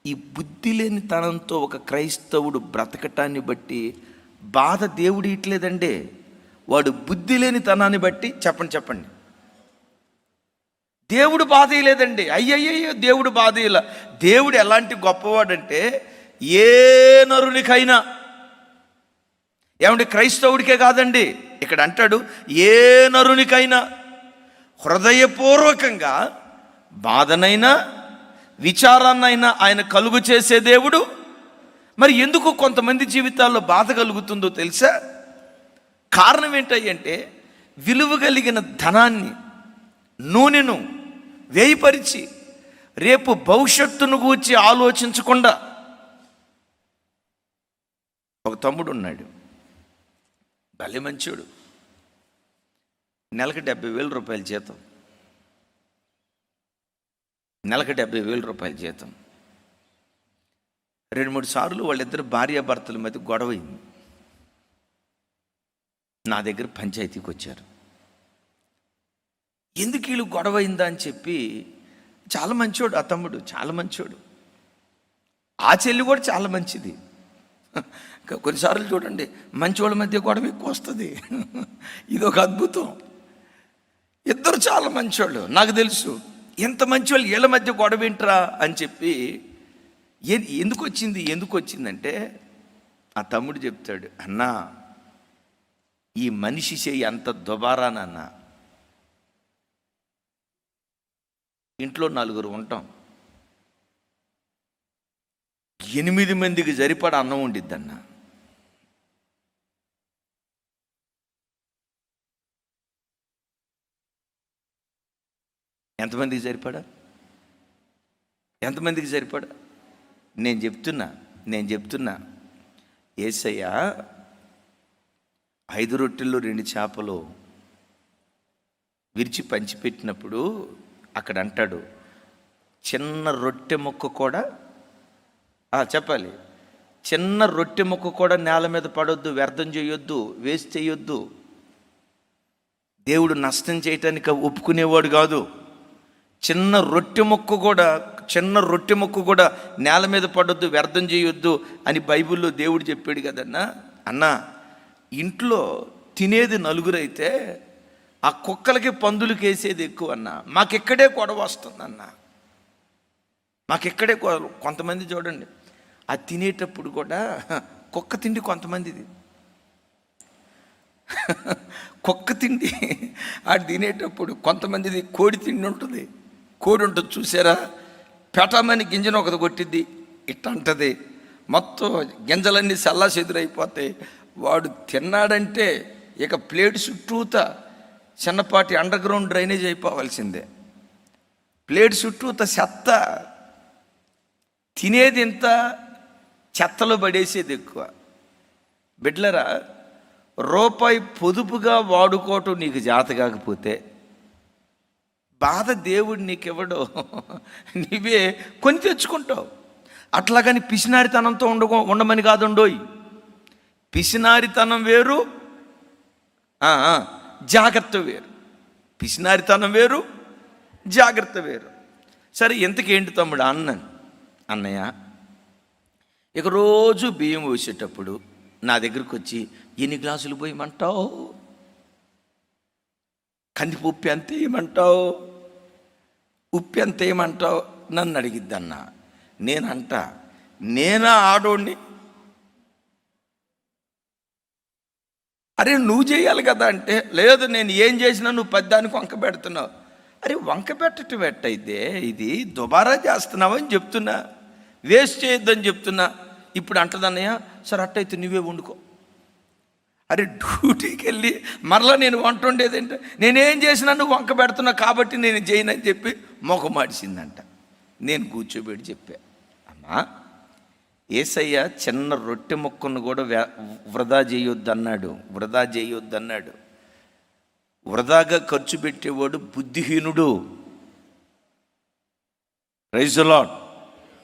ఈ బుద్ధి లేని తనంతో ఒక క్రైస్తవుడు బ్రతకటాన్ని బట్టి బాధ దేవుడు ఇట్లేదండి, వాడు బుద్ధి లేని తనాన్ని బట్టి చెప్పండి దేవుడు బాధ లేదండి. అయ్యయ్యో, దేవుడు బాధ ఇలా. దేవుడు ఎలాంటి గొప్పవాడంటే ఏ నరునికైనా, ఏమంటే క్రైస్తవుడికే కాదండి, ఇక్కడ అంటాడు ఏ నరునికైనా హృదయపూర్వకంగా బాధనైనా విచారాన్నైనా ఆయన కలుగు చేసే దేవుడు. మరి ఎందుకు కొంతమంది జీవితాల్లో బాధ కలుగుతుందో తెలుసా? కారణం ఏంటంటే విలువ కలిగిన ధనాన్ని, నూనెను వేయిపరిచి రేపు భవిష్యత్తును గూర్చి ఆలోచించకుండా. ఒక తమ్ముడు ఉన్నాడు, భలే మంచోడు, నెలకు 70,000 రూపాయల జీతం, నెలకు 70,000 రూపాయల జీతం. 2-3 సార్లు వాళ్ళిద్దరు భార్యాభర్తల మధ్య గొడవ అయింది. నా దగ్గర పంచాయతీకి వచ్చారు. ఎందుకు వీళ్ళు గొడవ అయిందా అని చెప్పి, చాలా మంచోడు ఆ తమ్ముడు, చాలా మంచోడు. ఆ చెల్లి కూడా చాలా మంచిది. కొన్నిసార్లు చూడండి, మంచోళ్ళ మధ్య గొడవ ఎక్కువ వస్తుంది. ఇది ఒక అద్భుతం. ఇద్దరు చాలా మంచోళ్ళు. నాకు తెలుసు ఎంత మంచోళ్ళు, వీళ్ళ మధ్య గొడవ ఏంట్రా అని చెప్పి. ఎందుకు వచ్చిందంటే ఆ తమ్ముడు చెప్తాడు, అన్నా ఈ మనిషి చేయి అంత దుబారానన్నా. ఇంట్లో 4 ఉంటాం, 8 మందికి సరిపడా అన్నం ఉండిద్దన్న. ఎంతమందికి సరిపడా? నేను చెప్తున్నా యేసయ్య 5 రొట్టెలు 2 చేపలు విరిచి పంచిపెట్టినప్పుడు అక్కడ అంటాడు, చిన్న రొట్టె ముక్క కూడా చెప్పాలి, చిన్న రొట్టె ముక్క కూడా నేల మీద పడొద్దు, వ్యర్థం చేయొద్దు, వేస్ట్ చేయొద్దు. దేవుడు నష్టం చేయటానికి ఒప్పుకునేవాడు కాదు. చిన్న రొట్టె ముక్క కూడా నేల మీద పడొద్దు, వ్యర్థం చేయొద్దు అని బైబిల్లో దేవుడు చెప్పాడు కదన్నా. అన్నా, ఇంట్లో తినేది 4 అయితే ఆ కుక్కలకి పందులకి వేసేది ఎక్కువ అన్నా. మాకెక్కడే గొడవ వస్తుందన్న, కొంతమంది చూడండి, అది తినేటప్పుడు కూడా కుక్క తిండి కొంతమందిది, కుక్క తిండి అది తినేటప్పుడు కొంతమందిది కోడి తిండి ఉంటుంది. కోడి ఉంటుంది చూసారా, పెటమని గింజను ఒకటి కొట్టిద్ది, ఇట్టంటది, మొత్తం గింజలన్నీ సల్లా చెదురైపోతాయి. వాడు తిన్నాడంటే ఇక ప్లేట్ చుట్టూత చిన్నపాటి అండర్ గ్రౌండ్ డ్రైనేజ్ అయిపోవాల్సిందే. ప్లేట్ చుట్టూత చెత్త, తినేది ఇంత, చెత్తలో పడేసేది ఎక్కువ. బిడ్లరా, రూపాయి పొదుపుగా వాడుకోవటం నీకు జాత కాకపోతే బాధ దేవుడు నీకెవడో, నీవే కొని తెచ్చుకుంటావు. అట్లాగని పిసినారితనంతో ఉండమని కాదుండోయ్. పిసినారితనం వేరు, జాగ్రత్త వేరు. పిసినారితనం వేరు, జాగ్రత్త వేరు. సరే, ఎంతకేంటి తమ్ముడు అన్నయ్య, ఇక రోజు బియ్యం పోసేటప్పుడు నా దగ్గరకు వచ్చి, ఎన్ని గ్లాసులు పోయమంటావు, కందిపప్పు ఎంత వేయమంటావు, ఉప్పు ఎంత వేయమంటావు నన్ను అడిగిద్దన్న. నేనా ఆడోడిని? అరే నువ్వు చేయాలి కదా అంటే, లేదు నేను ఏం చేసినా నువ్వు పెద్దానికి వంక పెడుతున్నావు. అరే వంక పెట్టడం ఎట్టయితే, ఇది దుబారా చేస్తున్నావని చెప్తున్నా, వేస్ట్ చేయొద్దని చెప్తున్నా. ఇప్పుడు అంటదన్నయ్య, సరే అట్టయితే నువ్వే వండుకో. అరే డ్యూటీకి వెళ్ళి మరలా నేను వంట వండేది ఏంటంటే, నేనేం చేసినా నువ్వు వంక పెడుతున్నావు కాబట్టి నేను చేయనని చెప్పి మొఖం మాడిసిందంట. నేను కూర్చోబెట్టి చెప్పా, అమ్మా యేసయ్య చిన్న రొట్టె ముక్కను కూడా వృధా చేయొద్దన్నాడు. వృధాగా ఖర్చు పెట్టేవాడు బుద్ధిహీనుడు. ప్రైజ్ ది లార్డ్,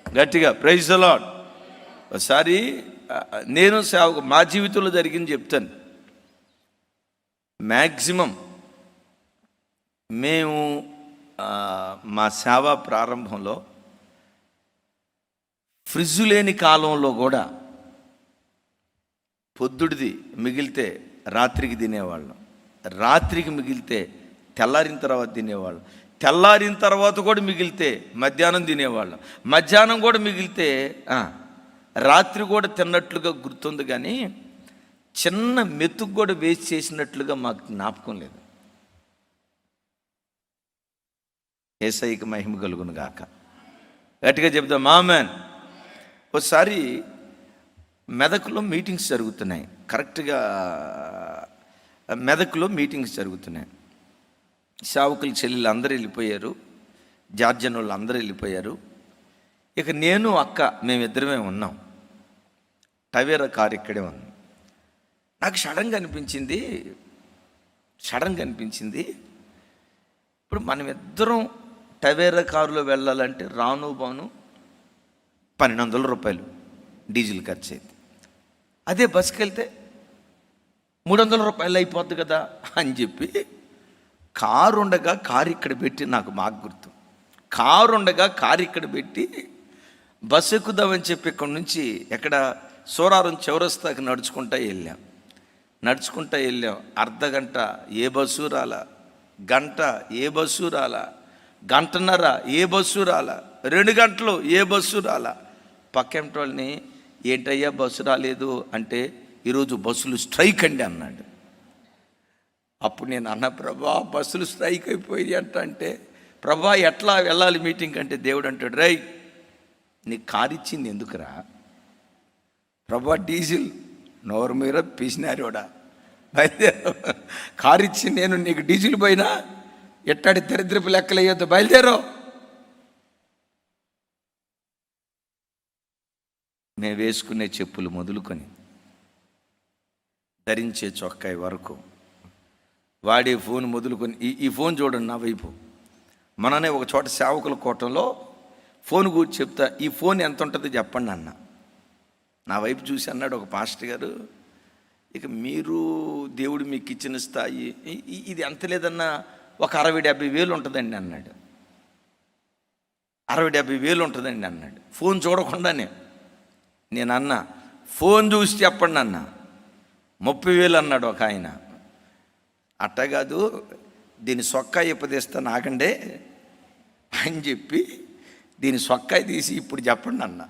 గట్టిగా ప్రైజ్ ది లార్డ్. ఒకసారి నేను మా జీవితంలో జరిగింది చెప్తాను. మ్యాక్సిమం మేము మా సేవ ప్రారంభంలో ఫ్రిడ్జ్ లేని కాలంలో కూడా పొద్దుడిది మిగిలితే రాత్రికి తినేవాళ్ళం, రాత్రికి మిగిలితే తెల్లారిన తర్వాత తినేవాళ్ళం, తెల్లారిన తర్వాత కూడా మిగిలితే మధ్యాహ్నం తినేవాళ్ళం, మధ్యాహ్నం కూడా మిగిలితే రాత్రి కూడా తిన్నట్లుగా గుర్తుంది. కానీ చిన్న మెతుకు కూడా వేస్ట్ చేసినట్లుగా మాకు జ్ఞాపకం లేదు. యేసయ్యకి మహిమ కలుగును గాక. గట్టిగా చెప్దాం ఆమేన్. ఒకసారి మెదక్లో మీటింగ్స్ జరుగుతున్నాయి, కరెక్ట్గా మెదక్లో మీటింగ్స్ జరుగుతున్నాయి. సేవకులు చెల్లెలు అందరూ వెళ్ళిపోయారు, జార్జన్ వాళ్ళు అందరూ వెళ్ళిపోయారు. ఇక నేను అక్క మేమిద్దరమే ఉన్నాం. టవేరా కారు ఇక్కడే ఉంది. నాకు సడన్గా అనిపించింది ఇప్పుడు మనం ఇద్దరం టవేరా కారులో వెళ్ళాలంటే రాను బాను 1200 రూపాయలు డీజిల్ ఖర్చు అయింది. అదే బస్కి వెళ్తే 300 రూపాయలు అయిపోద్ది కదా అని చెప్పి కారు ఉండగా కారు ఇక్కడ పెట్టి, నాకు బాగా గుర్తు, కారు ఉండగా కారు ఇక్కడ పెట్టి బస్సు ఎక్కుదామని చెప్పి ఇక్కడ నుంచి ఎక్కడ సోరారం చౌరస్తాకి నడుచుకుంటా వెళ్ళాం. అర్ధగంట ఏ బస్సు రాలా, గంట ఏ బస్సు రాలా, గంటన్నర ఏ బస్సు రాలా, 2 గంటలు ఏ బస్సు రాలా. పక్కింటి వాళ్ళని ఏంటయ్యా బస్సు రాలేదు అంటే ఈరోజు బస్సులు స్ట్రైక్ అండి అన్నాడు. అప్పుడు నేను అన్న, ప్రభా బస్సులు స్ట్రైక్ అయిపోయి అంటే ప్రభా ఎట్లా వెళ్ళాలి మీటింగ్ అంటే దేవుడు అంటాడు, రై నీకు కారు ఇచ్చింది ఎందుకురా ప్రభా, డీజిల్ నోరు మీద పీసినారోడా బయలుదేరు, కారు ఇచ్చి నేను నీకు డీజిల్ పోయినా ఎట్టాడి దరిద్రపు లెక్కలు అయ్యొద్దు, బయలుదేరో. మేము వేసుకునే చెప్పులు మొదలుకొని ధరించే చొక్కాయి వరకు, వాడే ఫోన్ మొదలుకొని ఈ ఫోన్ చూడండి నా వైపు. మననే ఒక చోట సేవకుల కూటంలో ఫోన్ గురించి చెప్తా, ఈ ఫోన్ ఎంత ఉంటుంది చెప్పండి అన్న. నా వైపు చూసి అన్నాడు ఒక పాస్టర్ గారు, ఇక మీరు దేవుడు మీకు ఇచ్చిన స్థాయి ఇది ఎంత లేదన్నా ఒక 60-70 వేలు ఉంటుందండి అన్నాడు. 60-70 వేలు ఉంటుందండి అన్నాడు ఫోన్ చూడకుండానే. నేను అన్నా ఫోన్ చూసి చెప్పండి అన్న. 30,000 అన్నాడు ఒక ఆయన. అట్టా కాదు, దీని సొక్కాయి ఇప్పదీస్తాను ఆగండే అని చెప్పి దీని సొక్కాయి తీసి ఇప్పుడు చెప్పండి అన్న.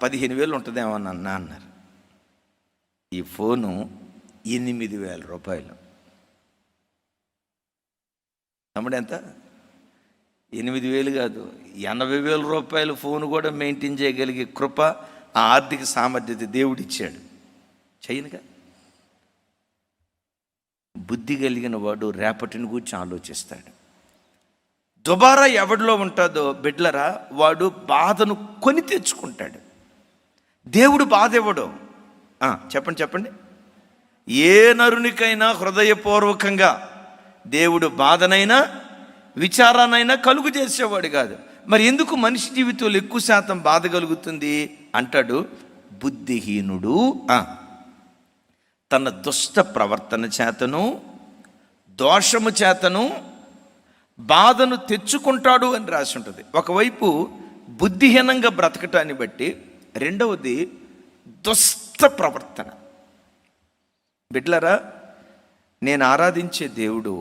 $15,000 ఉంటుందేమో అన్న అన్నారు. ఈ ఫోను 8,000 రూపాయలు. తమ్ముడు ఎంత? 8,000 కాదు, 80,000 రూపాయలు ఫోన్ కూడా మెయింటైన్ చేయగలిగే కృప, ఆ ఆర్థిక సామర్థ్యత దేవుడిచ్చాడు. చేయనుగా. బుద్ధి కలిగిన వాడు రేపటిని గురించి ఆలోచిస్తాడు. దుబారా ఎవడిలో ఉంటుందో బిడ్లరా, వాడు బాధను కొని తెచ్చుకుంటాడు. దేవుడు బాధ ఇవ్వడు. చెప్పండి. ఏ నరునికైనా హృదయపూర్వకంగా దేవుడు బాధనైనా విచారానైనా కలుగు చేసేవాడు కాదు. మరి ఎందుకు మనిషి జీవితంలో ఎక్కువ శాతం బాధ కలుగుతుంది అంటాడు? బుద్ధిహీనుడు తన దుష్ట ప్రవర్తన చేతను దోషము చేతను బాధను తెచ్చుకుంటాడు అని రాసి ఉంటుంది. ఒకవైపు బుద్ధిహీనంగా బ్రతకటాన్ని బట్టి, రెండవది దుష్ట ప్రవర్తన. బిడ్లరా, నేను ఆరాధించే దేవుడు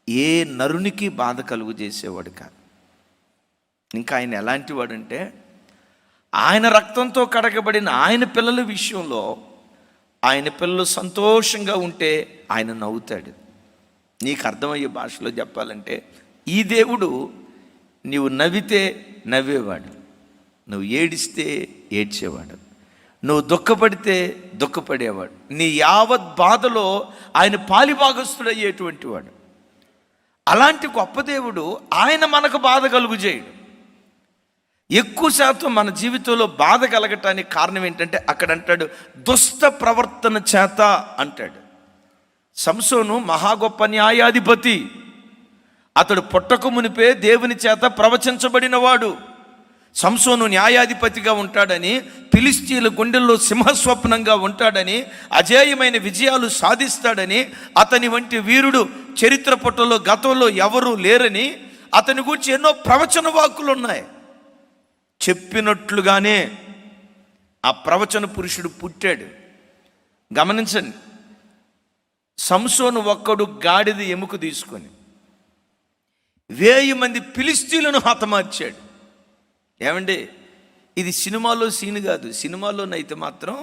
ఏ నరునికి బాధ కలుగు చేసేవాడు కాదు. ఇంకా ఆయన ఎలాంటి వాడంటే, ఆయన రక్తంతో కడగబడిన ఆయన పిల్లల విషయంలో ఆయన పిల్లలు సంతోషంగా ఉంటే ఆయన నవ్వుతాడు. నీకు అర్థమయ్యే భాషలో చెప్పాలంటే, ఈ దేవుడు నీవు నవ్వితే నవ్వేవాడు, నువ్వు ఏడిస్తే ఏడ్చేవాడు, నువ్వు దుఃఖపడితే దుఃఖపడేవాడు. నీ యావత్ బాధలో ఆయన పాలిభాగస్తుడయ్యేటువంటి వాడు. అలాంటి గొప్ప దేవుడు ఆయన మనకు బాధ కలుగు చేయడు. ఎక్కువ శాతం మన జీవితంలో బాధ కలగటానికి కారణం ఏంటంటే, అక్కడ అంటాడు దుష్ట ప్రవర్తన చేత అంటాడు. సంసోను మహా గొప్ప న్యాయాధిపతి. అతడు పుట్టక మునిపే దేవుని చేత ప్రవచించబడినవాడు. సంసోను న్యాయాధిపతిగా ఉంటాడని, ఫిలిష్తీయుల గుండెల్లో సింహస్వప్నంగా ఉంటాడని, అజేయమైన విజయాలు సాధిస్తాడని, అతని వంటి వీరుడు చరిత్ర పుటలో గతంలో ఎవరూ లేరని అతని గురించి ఎన్నో ప్రవచన వాక్కులు ఉన్నాయి. చెప్పినట్లుగానే ఆ ప్రవచన పురుషుడు పుట్టాడు. గమనించండి, సంసోను ఒక్కడు గాడిద ఎముక తీసుకొని 1000 మంది ఫిలిష్తీయులను హతమార్చాడు. ఏమండి, ఇది సినిమాలో సీన్ కాదు. సినిమాలోనైతే మాత్రం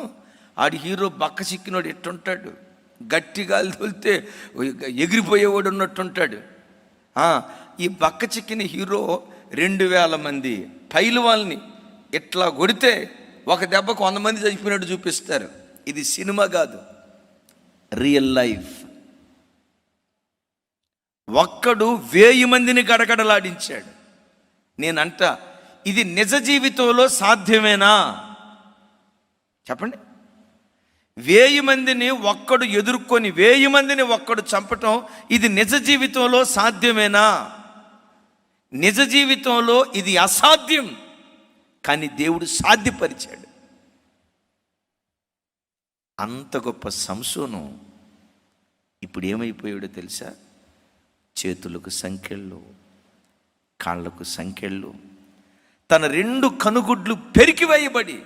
ఆడి హీరో బక్క చిక్కినోడు ఎట్టుంటాడు, గట్టి గాలి తోలితే ఎగిరిపోయేవాడు ఉన్నట్టుంటాడు. ఈ బక్క చిక్కిన హీరో 2000 మంది పైల్వాల్ని ఇట్లా కొడితే ఒక దెబ్బకు 100 మంది చచ్చిపోయినట్టు చూపిస్తారు. ఇది సినిమా కాదు, రియల్ లైఫ్. ఒక్కడు 1000 మందిని గడగడలాడించాడు. నేనంట, ఇది నిజ జీవితంలో సాధ్యమేనా చెప్పండి? 1000 మందిని ఒక్కడు ఎదుర్కొని 1000 మందిని ఒక్కడు చంపటం, ఇది నిజ జీవితంలో సాధ్యమేనా? నిజ జీవితంలో ఇది అసాధ్యం, కానీ దేవుడు సాధ్యపరిచాడు. అంత గొప్ప సంసోను ఇప్పుడు ఏమైపోయాడో తెలుసా? చేతులకు సంకెళ్ళు, కాళ్లకు సంకెళ్ళు, తన 2 కనుగుడ్లు పెరికివేయబడి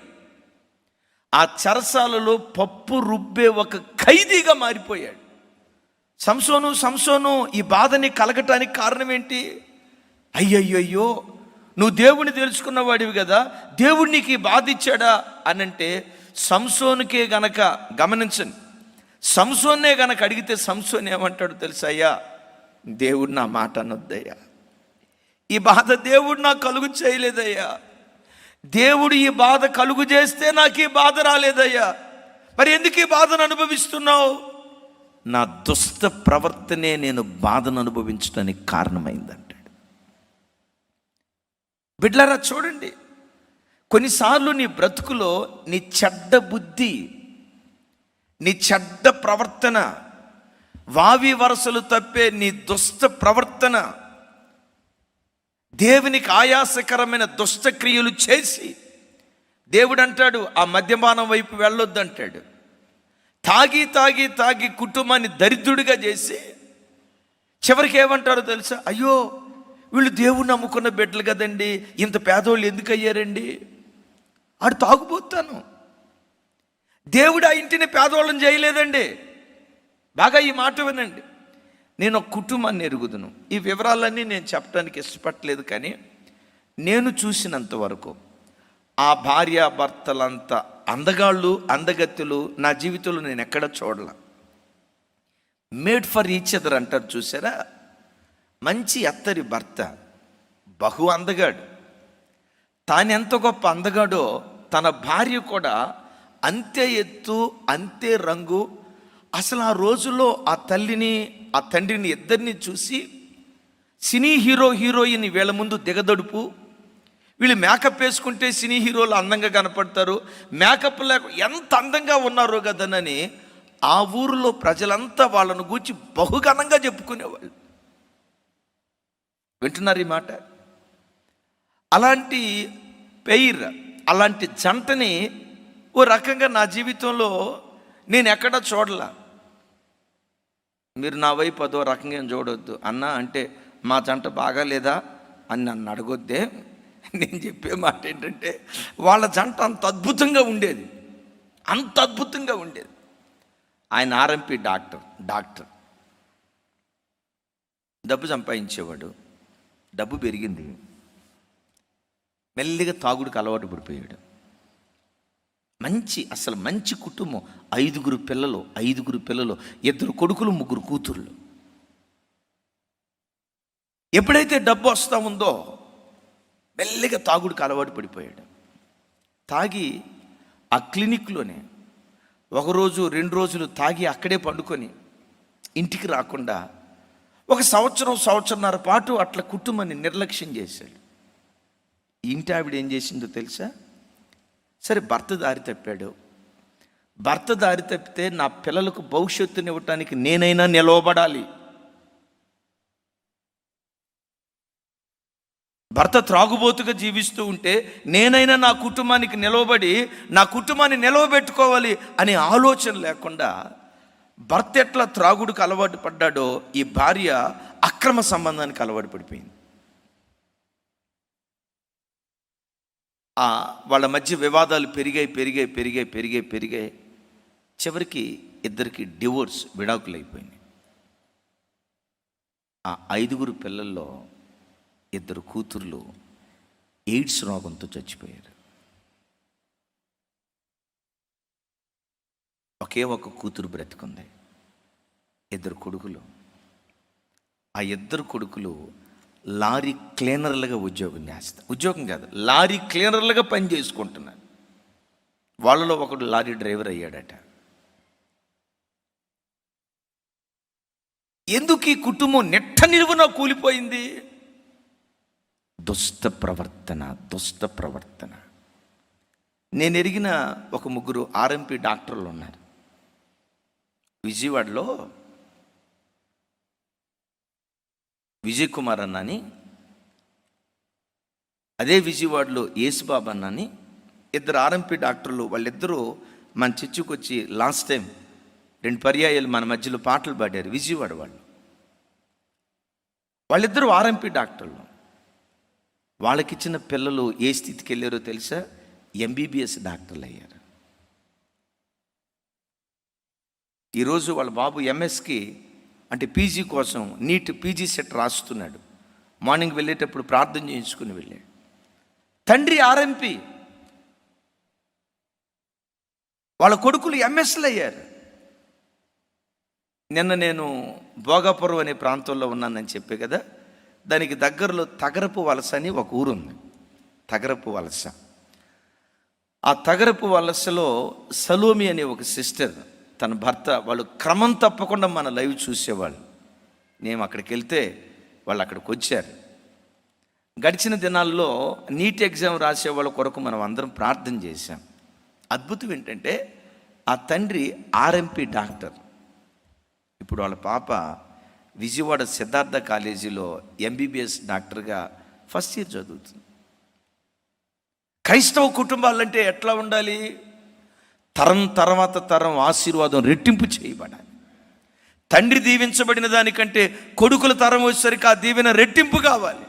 ఆ చెరసాలలో పప్పు రుబ్బే ఒక ఖైదీగా మారిపోయాడు. సంసోను ఈ బాధని కలగటానికి కారణం ఏంటి? అయ్యయ్యో, నువ్వు దేవుని తెలుసుకున్నవాడివి కదా, దేవుడు నీకు ఈ బాధ ఇచ్చాడా అనంటే, సంసోనుకే గనక, గమనించండి, సంసోన్నే గనక అడిగితే సంసోన్ ఏమంటాడు తెలుసా? అయ్యా, దేవుడు నా మాట అనొద్దయ్యా, ఈ బాధ దేవుడు నాకు కలుగు చేయలేదయ్యా, దేవుడు ఈ బాధ కలుగు చేస్తే నాకు ఈ బాధ రాలేదయ్యా, మరి ఎందుకు ఈ బాధను అనుభవిస్తున్నావు? నా దుష్ట ప్రవర్తనే నేను బాధను అనుభవించడానికి కారణమైందంటాడు. బిడ్లారా చూడండి, కొన్నిసార్లు నీ బ్రతుకులో నీ చెడ్డ బుద్ధి, నీ చెడ్డ ప్రవర్తన, వావి వరసలు తప్పే నీ దుష్ట ప్రవర్తన, దేవునికి ఆయాసకరమైన దుష్టక్రియలు చేసి, దేవుడు అంటాడు ఆ మద్యపానం వైపు వెళ్ళొద్దు అంటాడు. తాగి తాగి తాగి కుటుంబాన్ని దరిద్రుడిగా చేసి చివరికి ఏమంటారో తెలుసా? అయ్యో, వీళ్ళు దేవుడు నమ్ముకున్న బిడ్డలు కదండి, ఇంత పేదోళ్ళు ఎందుకు అయ్యారండి? ఆడు తాగుపోతాను. దేవుడు ఆ ఇంటిని పేదవాళ్ళని చేయలేదండి. బాగా ఈ మాట వినండి. నేను ఒక కుటుంబాన్ని ఎరుగుదును. ఈ వివరాలన్నీ నేను చెప్పడానికి ఇష్టపడలేదు, కానీ నేను చూసినంత వరకు ఆ భార్యాభర్తలంత అందగాళ్ళు, అందగత్తులు నా జీవితంలో నేను ఎక్కడ చూడలే. మేడ్ ఫర్ ఈచ్ అదర్ అంటారు చూసారా? మంచి అత్తరి భర్త బహు అందగాడు. తాను ఎంత గొప్ప అందగాడో తన భార్య కూడా అంతే ఎత్తు, అంతే రంగు. అసలు ఆ రోజుల్లో ఆ తల్లిని, ఆ తండ్రిని ఇద్దరిని చూసి సినీ హీరోయిన్ వీళ్ళ ముందు దిగదడుపు. వీళ్ళు మేకప్ వేసుకుంటే సినీ హీరోలు అందంగా కనపడతారు, మేకప్ లేక ఎంత అందంగా ఉన్నారో కదనని ఆ ఊరిలో ప్రజలంతా వాళ్ళను గూర్చి బహుఘనంగా చెప్పుకునేవాళ్ళు. వింటున్నారు ఈ మాట? అలాంటి పెయిర్, అలాంటి జంటని ఓ రకంగా నా జీవితంలో నేను ఎక్కడా చూడలా. మీరు నా వైపు అదో రకంగా చూడొద్దు అన్నా, అంటే మా జంట బాగాలేదా అని నన్ను అడగొద్దే. నేను చెప్పే మాట ఏంటంటే, వాళ్ళ జంట అంత అద్భుతంగా ఉండేది, అంత అద్భుతంగా ఉండేది. ఆయన ఆర్ఎంపీ డాక్టర్, డబ్బు సంపాదించేవాడు, డబ్బు పెరిగింది, మెల్లిగా తాగుడికి అలవాటు పడిపోయాడు. అసలు మంచి కుటుంబం, 5 పిల్లలు, 2 కొడుకులు, 3 కూతుర్లు. ఎప్పుడైతే డబ్బు వస్తూ ఉందో మెల్లిగా తాగుడికి అలవాటు పడిపోయాడు. తాగి ఆ క్లినిక్లోనే 1 రోజు 2 రోజులు తాగి అక్కడే పండుకొని ఇంటికి రాకుండా 1 సంవత్సరంన్నర పాటు అట్లా కుటుంబాన్ని నిర్లక్ష్యం చేశాడు. ఇంటి ఆవిడ ఏం చేసిందో తెలుసా? సరే, భర్త దారి తప్పాడు. భర్త దారి తప్పితే నా పిల్లలకు భవిష్యత్తుని ఇవ్వటానికి నేనైనా నిలవబడాలి. భర్త త్రాగుబోతుగా జీవిస్తూ ఉంటే నేనైనా నా కుటుంబానికి నిలవబడి నా కుటుంబాన్ని నిలవబెట్టుకోవాలి అనే ఆలోచన లేకుండా భర్త ఎట్లా త్రాగుడికి అలవాటు పడ్డాడో ఈ భార్య అక్రమ సంబంధానికి అలవాటు పడిపోయింది. వాళ్ళ మధ్య వివాదాలు పెరిగాయి. చివరికి ఇద్దరికి డివోర్స్, విడాకులు అయిపోయింది. ఆ 5 పిల్లల్లో 2 కూతుర్లు ఎయిడ్స్ రోగంతో చచ్చిపోయారు. ఒకే ఒక కూతురు బ్రతికుంది. 2 కొడుకులు. ఆ 2 కొడుకులు లారీ క్లీనర్లుగా ఉద్యోగం కాదు, లారీ క్లీనర్లుగా పని చేసుకుంటున్నారు. వాళ్ళలో ఒకడు లారీ డ్రైవర్ అయ్యాడట. ఎందుకు ఈ కుటుంబం నిట్ట నిలువున కూలిపోయింది? దుష్ట ప్రవర్తన. నేను ఎరిగిన ఒక 3 ఆర్ఎంపీ డాక్టర్లు ఉన్నారు విజయవాడలో. విజయ్ కుమార్ అన్నని, అదే విజయవాడలో యేసుబాబు అన్నని, 2 ఆర్ఎంపీ డాక్టర్లు. వాళ్ళిద్దరూ మన చర్చికి వచ్చి లాస్ట్ టైం 2 పర్యాయాలు మన మధ్యలో పాటలు పాడారు. విజయవాడ వాళ్ళిద్దరూ ఆర్ఎంపీ డాక్టర్లు. వాళ్ళకిచ్చిన పిల్లలు ఏ స్థితికి వెళ్ళారో తెలుసా? ఎంబీబీఎస్ డాక్టర్లు అయ్యారు. ఈరోజు వాళ్ళ బాబు ఎంఎస్కి అంటే పీజీ కోసం నీట్ పీజీ సెట్ రాస్తున్నాడు. మార్నింగ్ వెళ్ళేటప్పుడు ప్రార్థన చేయించుకుని వెళ్ళాడు. తండ్రి ఆర్ఎంపీ, వాళ్ళ కొడుకులు ఎంఎస్లు అయ్యారు. నిన్న నేను భోగాపురం అనే ప్రాంతంలో ఉన్నానని చెప్పే కదా, దానికి దగ్గరలో తగరపు వలస అని ఒక ఊరుంది. తగరపు వలస. ఆ తగరపు వలసలో సలోమి అనే ఒక సిస్టర్, తన భర్త, వాళ్ళు క్రమం తప్పకుండా మన లైవ్ చూసేవాళ్ళు. మేము అక్కడికి వెళ్తే వాళ్ళు అక్కడికి వచ్చారు. గడిచిన దినాల్లో నీట్ ఎగ్జామ్ రాసే వాళ్ళ కొరకు మనం అందరం ప్రార్థన చేశాం. అద్భుతం ఏంటంటే ఆ తండ్రి ఆర్ఎంపీ డాక్టర్. ఇప్పుడు వాళ్ళ పాప విజయవాడ సిద్ధార్థ కాలేజీలో ఎంబీబీఎస్ డాక్టర్గా ఫస్ట్ ఇయర్ చదువుతుంది. క్రైస్తవ కుటుంబాలంటే ఎట్లా ఉండాలి? తరం తర్వాత తరం ఆశీర్వాదం రెట్టింపు చేయబడాలి. తండ్రి దీవించబడిన దానికంటే కొడుకుల తరం వచ్చేసరికి ఆ దీవెన రెట్టింపు కావాలి.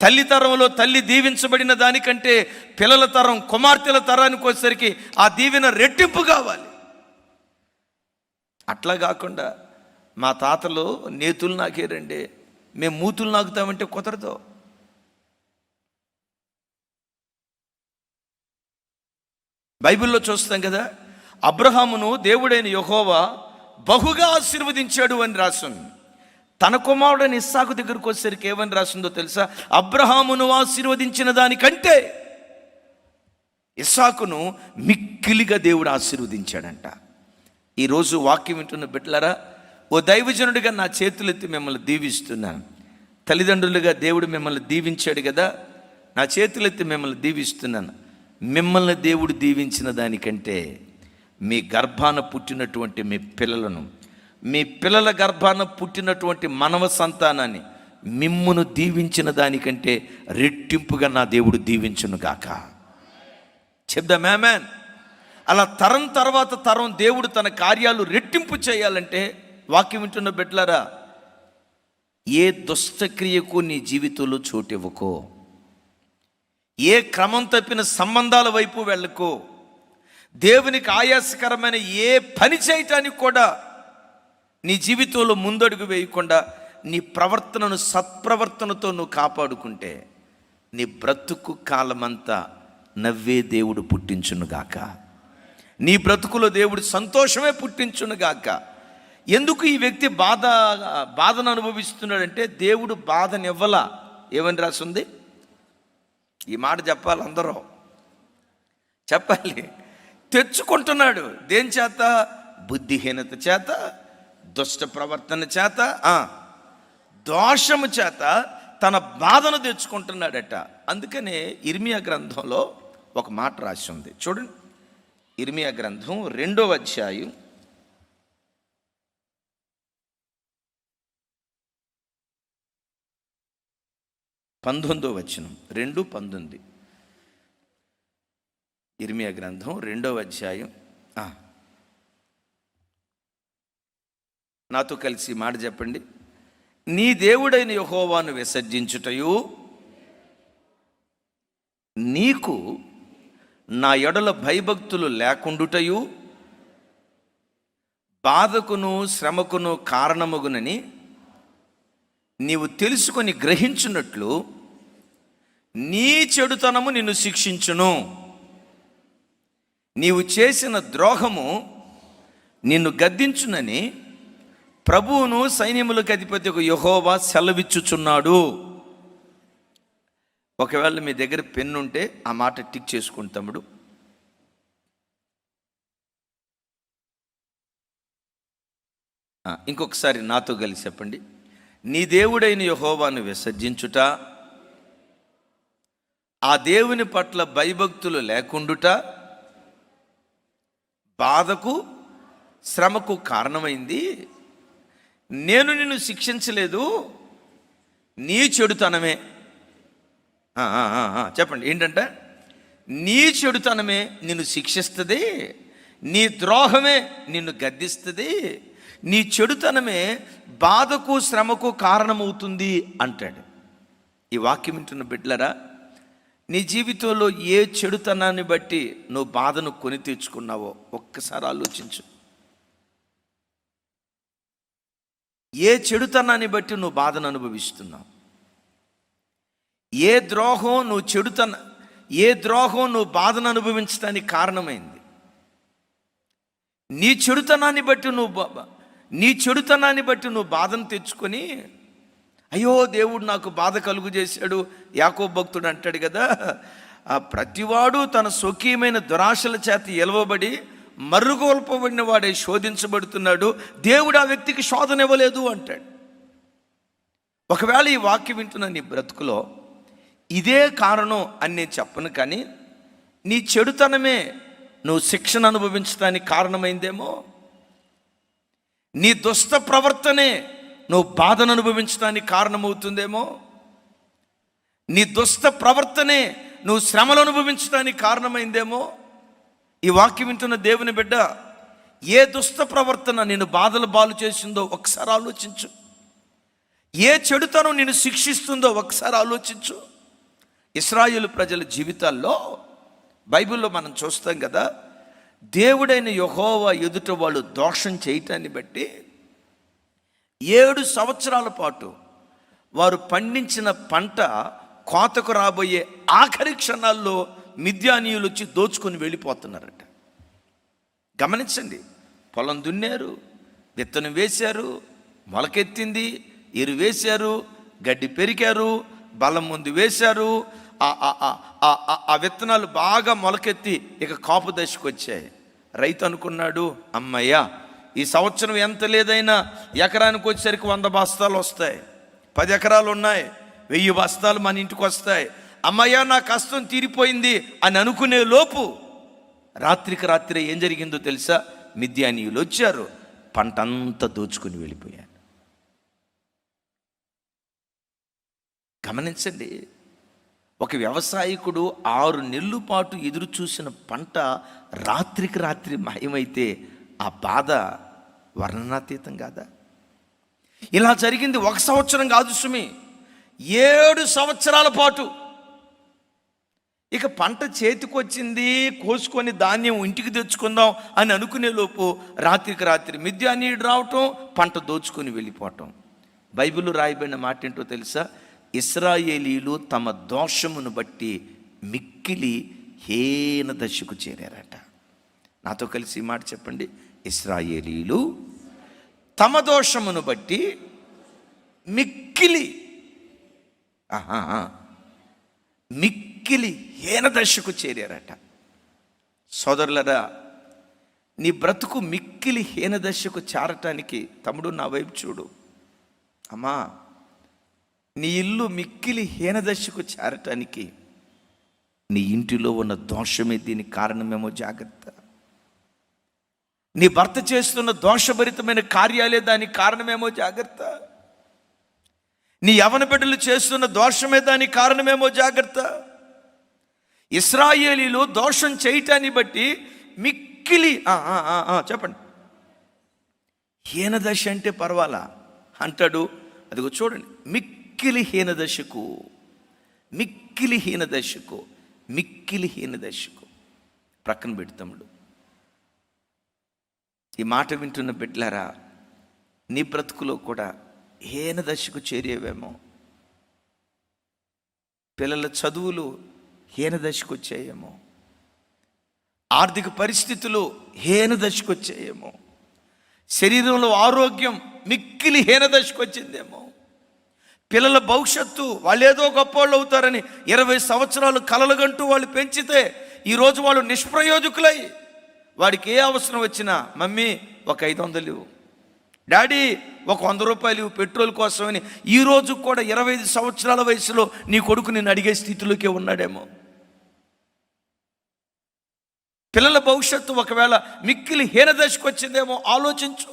తల్లి తరంలో తల్లి దీవించబడిన దానికంటే పిల్లల తరం, కుమార్తెల తరానికి వచ్చేసరికి ఆ దీవెన రెట్టింపు కావాలి. అట్లా కాకుండా మా తాతలు నేతులు నాకేరండి, మేము మూతులు నాకుతామంటే కుదరదు. బైబిల్లో చూస్తాం కదా, అబ్రహామును దేవుడైన యెహోవా బహుగా ఆశీర్వదించాడు అని రాసింది. తన కుమారుడైన ఇస్సాకు దగ్గరకు వచ్చేసరికి ఏమని రాసిందో తెలుసా? అబ్రహామును ఆశీర్వదించిన దానికంటే ఇస్సాకును మిక్కిలిగా దేవుడు ఆశీర్వదించాడంట. ఈరోజు వాక్యం వింటున్న బిడ్డలారా, ఓ దైవజనుడిగా నా చేతులెత్తి మిమ్మల్ని దీవిస్తున్నాను. తల్లిదండ్రులుగా దేవుడు మిమ్మల్ని దీవించాడు కదా, నా చేతులెత్తి మిమ్మల్ని దీవిస్తున్నాను. మిమ్మల్ని దేవుడు దీవించిన దానికంటే మీ గర్భాన పుట్టినటువంటి మీ పిల్లలను, మీ పిల్లల గర్భాన పుట్టినటువంటి మానవ సంతానాన్ని మిమ్మును దీవించిన దానికంటే రెట్టింపుగా నా దేవుడు దీవించును గాక. చెప్దాం ఆమేన్. అలా తరం తర్వాత తరం దేవుడు తన కార్యాలు రెట్టింపు చేయాలంటే వాక్యం వింటున్న బిడ్డలారా, ఏ దుష్టక్రియకు నీ జీవితంలో చోటివ్వకో, ఏ క్రమం తప్పిన సంబంధాల వైపు వెళ్ళకో, దేవునికి ఆయాసకరమైన ఏ పని చేయటానికి కూడా నీ జీవితంలో ముందడుగు వేయకుండా నీ ప్రవర్తనను సత్ప్రవర్తనతో నువ్వు కాపాడుకుంటే నీ బ్రతుకు కాలమంతా నవ్వే దేవుడు పుట్టించునుగాక. నీ బ్రతుకులో దేవుడు సంతోషమే పుట్టించునుగాక. ఎందుకు ఈ వ్యక్తి బాధను అనుభవిస్తున్నాడంటే దేవుడు బాధనివ్వలా. ఏమని రాసింది? ఈ మాట చెప్పాలి, అందరూ చెప్పాలి. తెచ్చుకుంటున్నాడు. దేని చేత? బుద్ధిహీనత చేత, దుష్ట ప్రవర్తన చేత, దోషము చేత తన బాధను తెచ్చుకుంటున్నాడట. అందుకనే ఇర్మియా గ్రంథంలో ఒక మాట రాసి ఉంది, చూడండి. ఇర్మియా గ్రంథం 2వ అధ్యాయం 19వ వచనం, 2:19. ఇర్మియా గ్రంథం 2వ అధ్యాయం. నాతో కలిసి మాట చెప్పండి. నీ దేవుడైన యెహోవాను విసర్జించుటయు, నీకు నా ఎడల భయభక్తులు లేకుండుటయు బాధకును శ్రమకును కారణమగునని నీవు తెలుసుకొని గ్రహించున్నట్లు నీ చెడుతనము నిన్ను శిక్షించును. నీవు చేసిన ద్రోహము నిన్ను గద్దించునని ప్రభువును సైన్యములకు అధిపతికి యెహోవా సెలవిచ్చుచున్నాడు. ఒకవేళ మీ దగ్గర పెన్ను ఉంటే ఆ మాట టిక్ చేసుకోండి తమ్ముడు. ఇంకొకసారి నాతో కలిసి చెప్పండి. నీ దేవుడైన యెహోవాను విసర్జించుట, ఆ దేవుని పట్ల భయభక్తులు లేకుండుట బాధకు శ్రమకు కారణమైంది. నేను నిన్ను శిక్షించలేదు, నీ చెడుతనమే. చెప్పండి ఏంటంటే, నీ చెడుతనమే నిన్ను శిక్షిస్తుంది, నీ ద్రోహమే నిన్ను గద్దిస్తుంది, నీ చెడుతనమే బాధకు శ్రమకు కారణమవుతుంది అంటాడు. ఈ వాక్యం వింటున్న బిడ్డలారా, నీ జీవితంలో ఏ చెడుతనాన్ని బట్టి నువ్వు బాధను కొని తెచ్చుకున్నావో ఒక్కసారి ఆలోచించు. ఏ చెడుతనాన్ని బట్టి నువ్వు బాధను అనుభవిస్తున్నావు? ఏ ద్రోహం నువ్వు బాధను అనుభవించడానికి కారణమైంది? నీ చెడుతనాన్ని బట్టి నువ్వు బాధను తెచ్చుకొని, అయ్యో దేవుడు నాకు బాధ కలుగు చేశాడు. యాకోబు భక్తుడు అంటాడు కదా, ప్రతివాడు తన స్వకీయమైన దురాశల చేత ఎలవబడి మరుగోల్పబడిన వాడే శోధించబడుతున్నాడు, దేవుడు ఆ వ్యక్తికి శోధన ఇవ్వలేదు అంటాడు. ఒకవేళ ఈ వాక్యం వింటున్న నీ బ్రతుకులో ఇదే కారణం అని నేను చెప్పను, కానీ నీ చెడుతనమే నువ్వు శిక్షణ అనుభవించడానికి కారణమైందేమో. నీ దుష్ట ప్రవర్తనే నువ్వు బాధను అనుభవించడానికి కారణమవుతుందేమో. నీ దుష్ట ప్రవర్తనే నువ్వు శ్రమలు అనుభవించడానికి కారణమైందేమో. ఈ వాక్యం వింటున్న దేవుని బిడ్డ, ఏ దుష్ట ప్రవర్తన నిన్ను బాధలు బాలు చేసిందో ఒకసారి ఆలోచించు. ఏ చెడుతనం నిన్ను శిక్షిస్తుందో ఒకసారి ఆలోచించు. ఇశ్రాయేలు ప్రజల జీవితాల్లో బైబిల్లో మనం చూస్తాం కదా, దేవుడైన యెహోవా ఎదుట వాళ్ళు దోషం చేయటాన్ని బట్టి 7 సంవత్సరాల పాటు వారు పండించిన పంట కోతకు రాబోయే ఆఖరి క్షణాల్లో మిద్యానీయులు వచ్చి దోచుకొని వెళ్ళిపోతున్నారట. గమనించండి, పొలం దున్నారు, విత్తనం వేశారు, మొలకెత్తింది, ఎరు వేశారు, గడ్డి పెరికారు, బలం ముందు వేశారు, ఆ విత్తనాలు బాగా మొలకెత్తి ఇక కాపు దశకు వచ్చాయి. రైతు అనుకున్నాడు, అమ్మయ్యా ఈ సంవత్సరం ఎంత లేదైనా ఎకరానికి వచ్చేసరికి 100 బస్తాలు వస్తాయి, 10 ఎకరాలు ఉన్నాయి, 1000 బస్తాలు మన ఇంటికి వస్తాయి, అమ్మయ్యా నా కష్టం తీరిపోయింది అని అనుకునే లోపు రాత్రికి రాత్రి ఏం జరిగిందో తెలుసా? మిద్యానీయులు వచ్చారు, పంట అంతా దోచుకుని వెళ్ళిపోయారు. గమనించండి, ఒక వ్యవసాయకుడు 6 నెలల పాటు ఎదురు చూసిన పంట రాత్రికి రాత్రి మాయమైతే ఆ బాధ వర్ణనాతీతం కాదా? ఇలా జరిగింది 1 సంవత్సరం కాదు సుమి, 7 సంవత్సరాల పాటు. ఇక పంట చేతికొచ్చింది, కోసుకొని ధాన్యం ఇంటికి తెచ్చుకుందాం అని అనుకునే లోపు రాత్రికి రాత్రి మిద్యానీయుడు రావటం, పంట దోచుకొని వెళ్ళిపోవటం. బైబిల్లో రాయబడిన మాట ఏంటో తెలుసా? ఇశ్రాయేలీలు తమ దోషమును బట్టి మిక్కిలి హీన దశకు చేరారట. నాతో కలిసి ఈ మాట చెప్పండి. ఇశ్రాయేలీలు తమ దోషమును బట్టి మిక్కిలి హీన దశకు చేరారట. సోదరులరా, నీ బ్రతుకు మిక్కిలి హీన దశకు చేరటానికి తమ్ముడు నా వైపు చూడు. అమ్మా, నీ ఇల్లు మిక్కిలి హీన దశకు చేరటానికి నీ ఇంటిలో ఉన్న దోషమే దీనికి కారణమేమో జాగ్రత్త. నీ భర్త చేస్తున్న దోషభరితమైన కార్యాలే దానికి కారణమేమో జాగ్రత్త. నీ యవన బిడ్డలు చేస్తున్న దోషమే దానికి కారణమేమో జాగ్రత్త. ఇశ్రాయేలీలు దోషం చేయటాన్ని బట్టి మిక్కిలి చెప్పండి, హీనదశ అంటే పర్వాలా అంటాడు. అదిగో చూడండి, మిక్కిలి హీనదశకు, మిక్కిలి హీనదశకు, మిక్కిలి హీనదశకు. ప్రక్కన పెడతాముడు. ఈ మాట వింటున్న బిడ్డలారా, నీ బ్రతుకులో కూడా హీనదశకు చేరేవేమో. పిల్లల చదువులు హీనదశకు వచ్చాయేమో, ఆర్థిక పరిస్థితులు హీనదశకు వచ్చాయేమో, శరీరంలో ఆరోగ్యం మిక్కిలి హీనదశకు వచ్చిందేమో, పిల్లల భవిష్యత్తు వాళ్ళు ఏదో గొప్పవాళ్ళు అవుతారని 20 సంవత్సరాలు కలలుగంటూ వాళ్ళు పెంచితే ఈరోజు వాళ్ళు నిష్ప్రయోజకులై, వాడికి ఏ అవసరం వచ్చినా మమ్మీ ఒక 500 ఇవ్వు, డాడీ ఒక 100 రూపాయలు పెట్రోల్ కోసమని ఈరోజు కూడా 25 సంవత్సరాల వయసులో నీ కొడుకు నిన్ను అడిగే స్థితిలోకే ఉన్నాడేమో. పిల్లల భవిష్యత్తు ఒకవేళ మిక్కిలి హీనదశకు వచ్చిందేమో ఆలోచించు.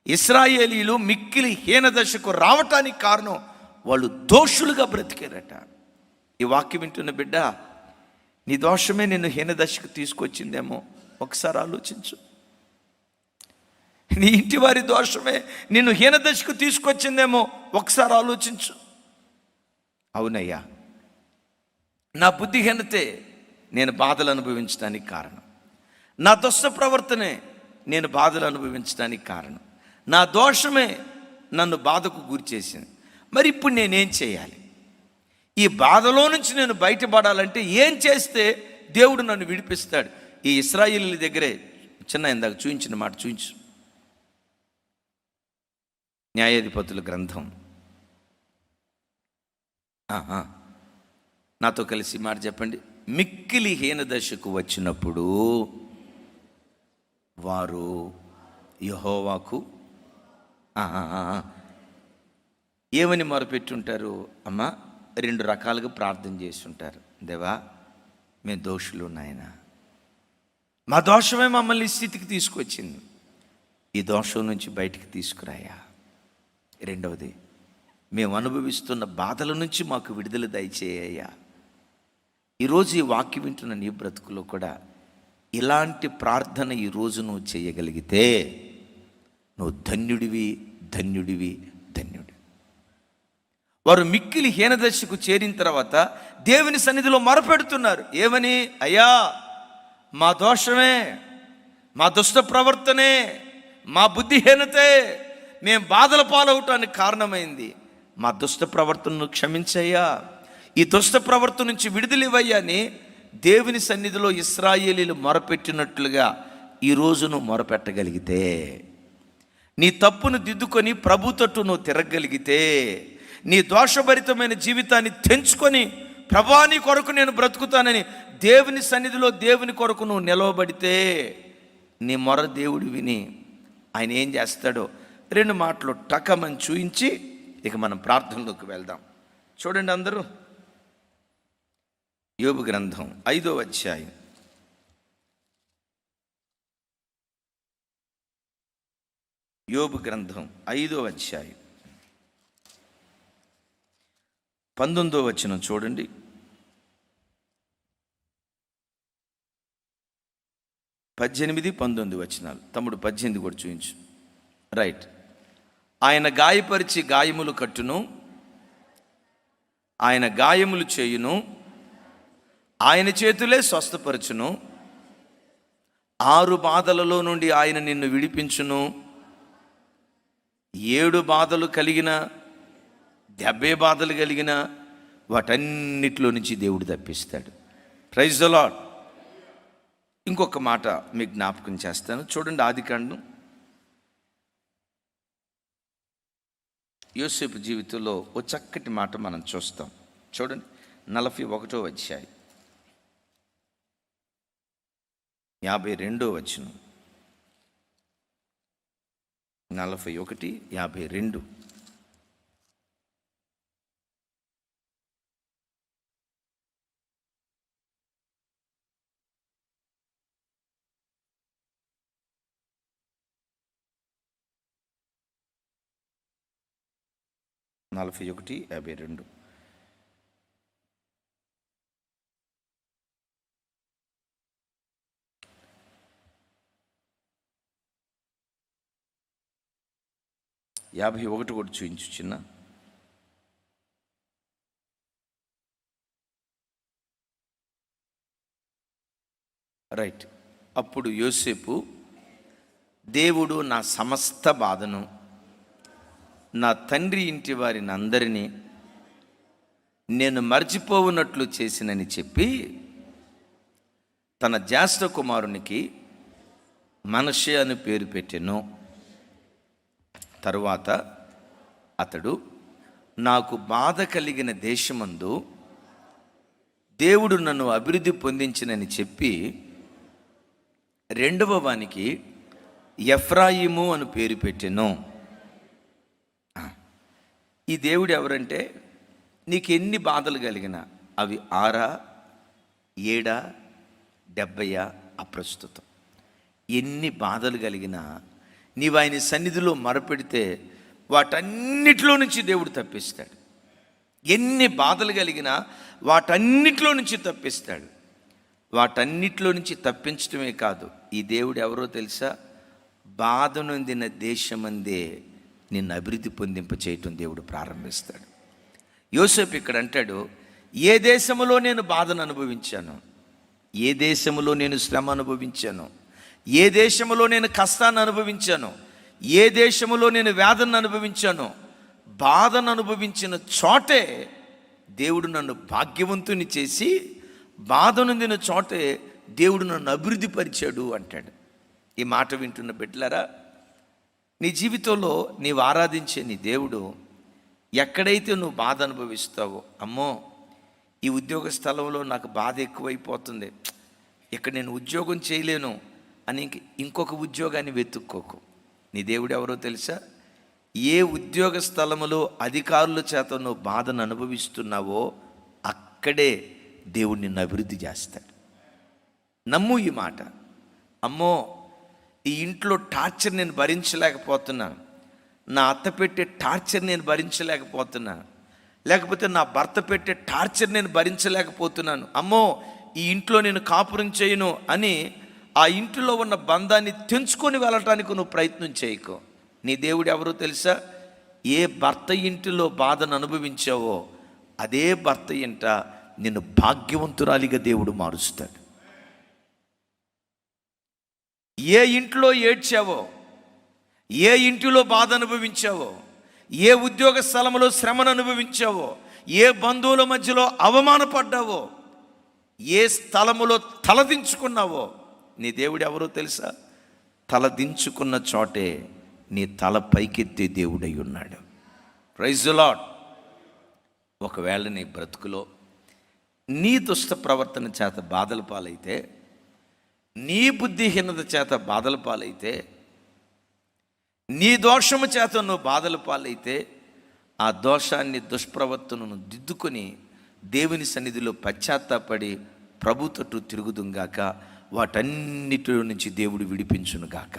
ఇశ్రాయేలీలు మిక్కిలి హీనదశకు రావటానికి కారణం వాళ్ళు దోషులుగా బ్రతికారట. ఈ వాక్యం వింటున్న బిడ్డ, నీ దోషమే నిన్ను హీనదశకు తీసుకొచ్చిందేమో ఒకసారి ఆలోచించు. నీ ఇంటి వారి దోషమే నిన్ను హీనదశకు తీసుకొచ్చిందేమో ఒకసారి ఆలోచించు. అవునయ్యా, నా బుద్ధిహీనతే నేను బాధలు అనుభవించడానికి కారణం, నా దుష్ట ప్రవర్తనే నేను బాధలు అనుభవించడానికి కారణం, నా దోషమే నన్ను బాధకు గురి చేసింది. మరి ఇప్పుడు నేనేం చేయాలి? ఈ బాధలో నుంచి నేను బయటపడాలంటే ఏం చేస్తే దేవుడు నన్ను విడిపిస్తాడు? ఈ ఇశ్రాయేలీయుల దగ్గరే చిన్న ఇందాక చూయించిన మాట చూయించు. న్యాయాధిపతుల గ్రంథం, నాతో కలిసి మాట చెప్పండి. మిక్కిలి హీనదశకు వచ్చినప్పుడు వారు యెహోవాకు ఏమని మొరపెట్టుంటారు? అమ్మ, 2 రకాలుగా ప్రార్థన చేసి ఉంటారు. దేవా, మేము దోషులు నాయన, మా దోషమే మమ్మల్ని ఈ స్థితికి తీసుకొచ్చింది, ఈ దోషం నుంచి బయటికి తీసుకురాయా. రెండవది, మేము అనుభవిస్తున్న బాధల నుంచి మాకు విడుదల దయచేయ్యా. ఈరోజు ఈ వాక్యం వింటున్న నీ బ్రతుకులో కూడా ఇలాంటి ప్రార్థన ఈరోజు నువ్వు చేయగలిగితే నువ్వు ధన్యుడివి, ధన్యుడివి, ధన్యుడి. వారు మిక్కిలి హీనదశకు చేరిన తర్వాత దేవుని సన్నిధిలో మొరపెడుతున్నారు. ఏమని? అయ్యా, మా దోషమే, మా దుష్ట ప్రవర్తనే, మా బుద్ధిహీనతే మేము బాధల పాలవటానికి కారణమైంది. మా దుష్ట ప్రవర్తనను క్షమించయ్యా, ఈ దుష్ట ప్రవర్తన నుంచి విడుదలివయ్యా అని దేవుని సన్నిధిలో ఇశ్రాయేలీలు మొరపెట్టినట్లుగా ఈరోజు నువ్వు మొరపెట్టగలిగితే, నీ తప్పును దిద్దుకొని ప్రభు తట్టు నువ్వు తిరగగలిగితే, నీ దోషభరితమైన జీవితాన్ని తెంచుకొని ప్రభా నీ కొరకు నేను బ్రతుకుతానని దేవుని సన్నిధిలో దేవుని కొరకు నువ్వు నిలవబడితే, నీ మొర దేవుడు విని ఆయన ఏం చేస్తాడో 2 మాటలు టకమని చూయించి ఇక మనం ప్రార్థనలోకి వెళ్దాం. చూడండి అందరూ, యోబు గ్రంథం 5వ అధ్యాయం, యోబు గ్రంథం 5వ అధ్యాయం 19వ వచనం చూడండి. పద్దెనిమిది 19 వచనాలు. తమ్ముడు 18 కూడా చూయించు. రైట్. ఆయన గాయపరిచి గాయములు కట్టును, ఆయన గాయములు చేయును, ఆయన చేతులే స్వస్థపరచును, 6 బాధలలో నుండి ఆయన నిన్ను విడిపించును, 7 బాధలు కలిగిన 70 బాధలు కలిగిన వాటన్నిటిలో నుంచి దేవుడు తప్పిస్తాడు. Praise the lord. ఇంకొక మాట మీకు జ్ఞాపకం చేస్తాను. చూడండి, ఆదికాండం, యోసేపు జీవితంలో ఓ చక్కటి మాట మనం చూస్తాం. చూడండి, 41వ అధ్యాయం 52వ వచనం. 41, 52. 41:52. యాభై ఒకటి కూడా చూపించు చిన్న. రైట్. అప్పుడు యోసేపు, దేవుడు నా సమస్త బాధను, నా తండ్రి ఇంటి వారిని అందరినీ నేను మర్చిపోవునట్లు చేసినని చెప్పి తన జ్యేష్ఠ కుమారునికి మనష్షే అని పేరు పెట్టెను. తరువాత అతడు, నాకు బాధ కలిగిన దేశమందు దేవుడు నన్ను అభివృద్ధి పొందించినని చెప్పి రెండవ వానికి ఎఫ్రాయిము అని పేరు పెట్టెను. ఈ దేవుడు ఎవరంటే, నీకు ఎన్ని బాధలు కలిగినా అవి 6, 7, 70 అప్రస్తుతం. ఎన్ని బాధలు కలిగినా నీవు ఆయన సన్నిధిలో మొరపెడితే వాటన్నిటిలో నుంచి దేవుడు తప్పిస్తాడు. ఎన్ని బాధలు కలిగినా వాటన్నిటిలో నుంచి తప్పిస్తాడు. వాటన్నిటిలో నుంచి తప్పించడమే కాదు, ఈ దేవుడు ఎవరో తెలుసా? బాధ నొందిన దేశమందే నిన్ను అభివృద్ధి పొందింప చేయటం దేవుడు ప్రారంభిస్తాడు. యోసేపు ఇక్కడ అంటాడు, ఏ దేశములో నేను బాధను అనుభవించాను, ఏ దేశములో నేను శ్రమ అనుభవించాను, ఏ దేశములో నేను కష్టాన్ని అనుభవించాను, ఏ దేశములో నేను వేదనను అనుభవించాను, బాధను అనుభవించిన చోటే దేవుడు నన్ను భాగ్యవంతుని చేసి, బాధ నొందిన చోటే దేవుడు నన్ను అభివృద్ధి పరిచాడు అంటాడు. ఈ మాట వింటున్న బిడ్డలారా, నీ జీవితంలో నీవు ఆరాధించే నీ దేవుడు ఎక్కడైతే నువ్వు బాధ అనుభవిస్తావో, అమ్మో ఈ ఉద్యోగ స్థలంలో నాకు బాధ ఎక్కువైపోతుంది, ఇక్కడ నేను ఉద్యోగం చేయలేను అని ఇంకొక ఉద్యోగాన్ని వెతుక్కోకు. నీ దేవుడు ఎవరో తెలుసా? ఏ ఉద్యోగ స్థలములో అధికారుల చేత నువ్వు బాధను అనుభవిస్తున్నావో అక్కడే దేవుడు నిన్ను అభివృద్ధి చేస్తాడు. నమ్ము ఈ మాట. అమ్మో ఈ ఇంట్లో టార్చర్ నేను భరించలేకపోతున్నాను, నా అత్త పెట్టే టార్చర్ నేను భరించలేకపోతున్నాను, లేకపోతే నా భర్త పెట్టే టార్చర్ నేను భరించలేకపోతున్నాను, అమ్మో ఈ ఇంట్లో నేను కాపురం చేయను అని ఆ ఇంటిలో ఉన్న బంధాన్ని తెంచుకొని వెళ్ళటానికి నువ్వు ప్రయత్నం చేయకు. నీ దేవుడు ఎవరో తెలుసా? ఏ భర్త ఇంటిలో బాధను అనుభవించావో అదే భర్త ఇంట నిన్ను భాగ్యవంతురాలిగా దేవుడు మారుస్తాడు. ఏ ఇంట్లో ఏడ్చావో, ఏ ఇంటిలో బాధ అనుభవించావో, ఏ ఉద్యోగ స్థలంలో శ్రమను అనుభవించావో, ఏ బంధువుల మధ్యలో అవమానపడ్డావో, ఏ స్థలములో తలదించుకున్నావో, నీ దేవుడు ఎవరో తెలుసా? తలదించుకున్న చోటే నీ తల పైకెత్తే దేవుడై ఉన్నాడు. Praise the lord. ఒకవేళ నీ బ్రతుకులో నీ దుష్ట ప్రవర్తన చేత బాధల పాలైతే, నీ బుద్ధిహీనత చేత బాధల పాలైతే, నీ దోషము చేత నువ్వు బాధల పాలైతే, ఆ దోషాన్ని దుష్ప్రవర్తనను దిద్దుకొని దేవుని సన్నిధిలో పశ్చాత్తాపడి ప్రభు తట్టు తిరుగుదుంగాక. వాటన్నిటిలో నుంచి దేవుడు విడిపించునుగాక.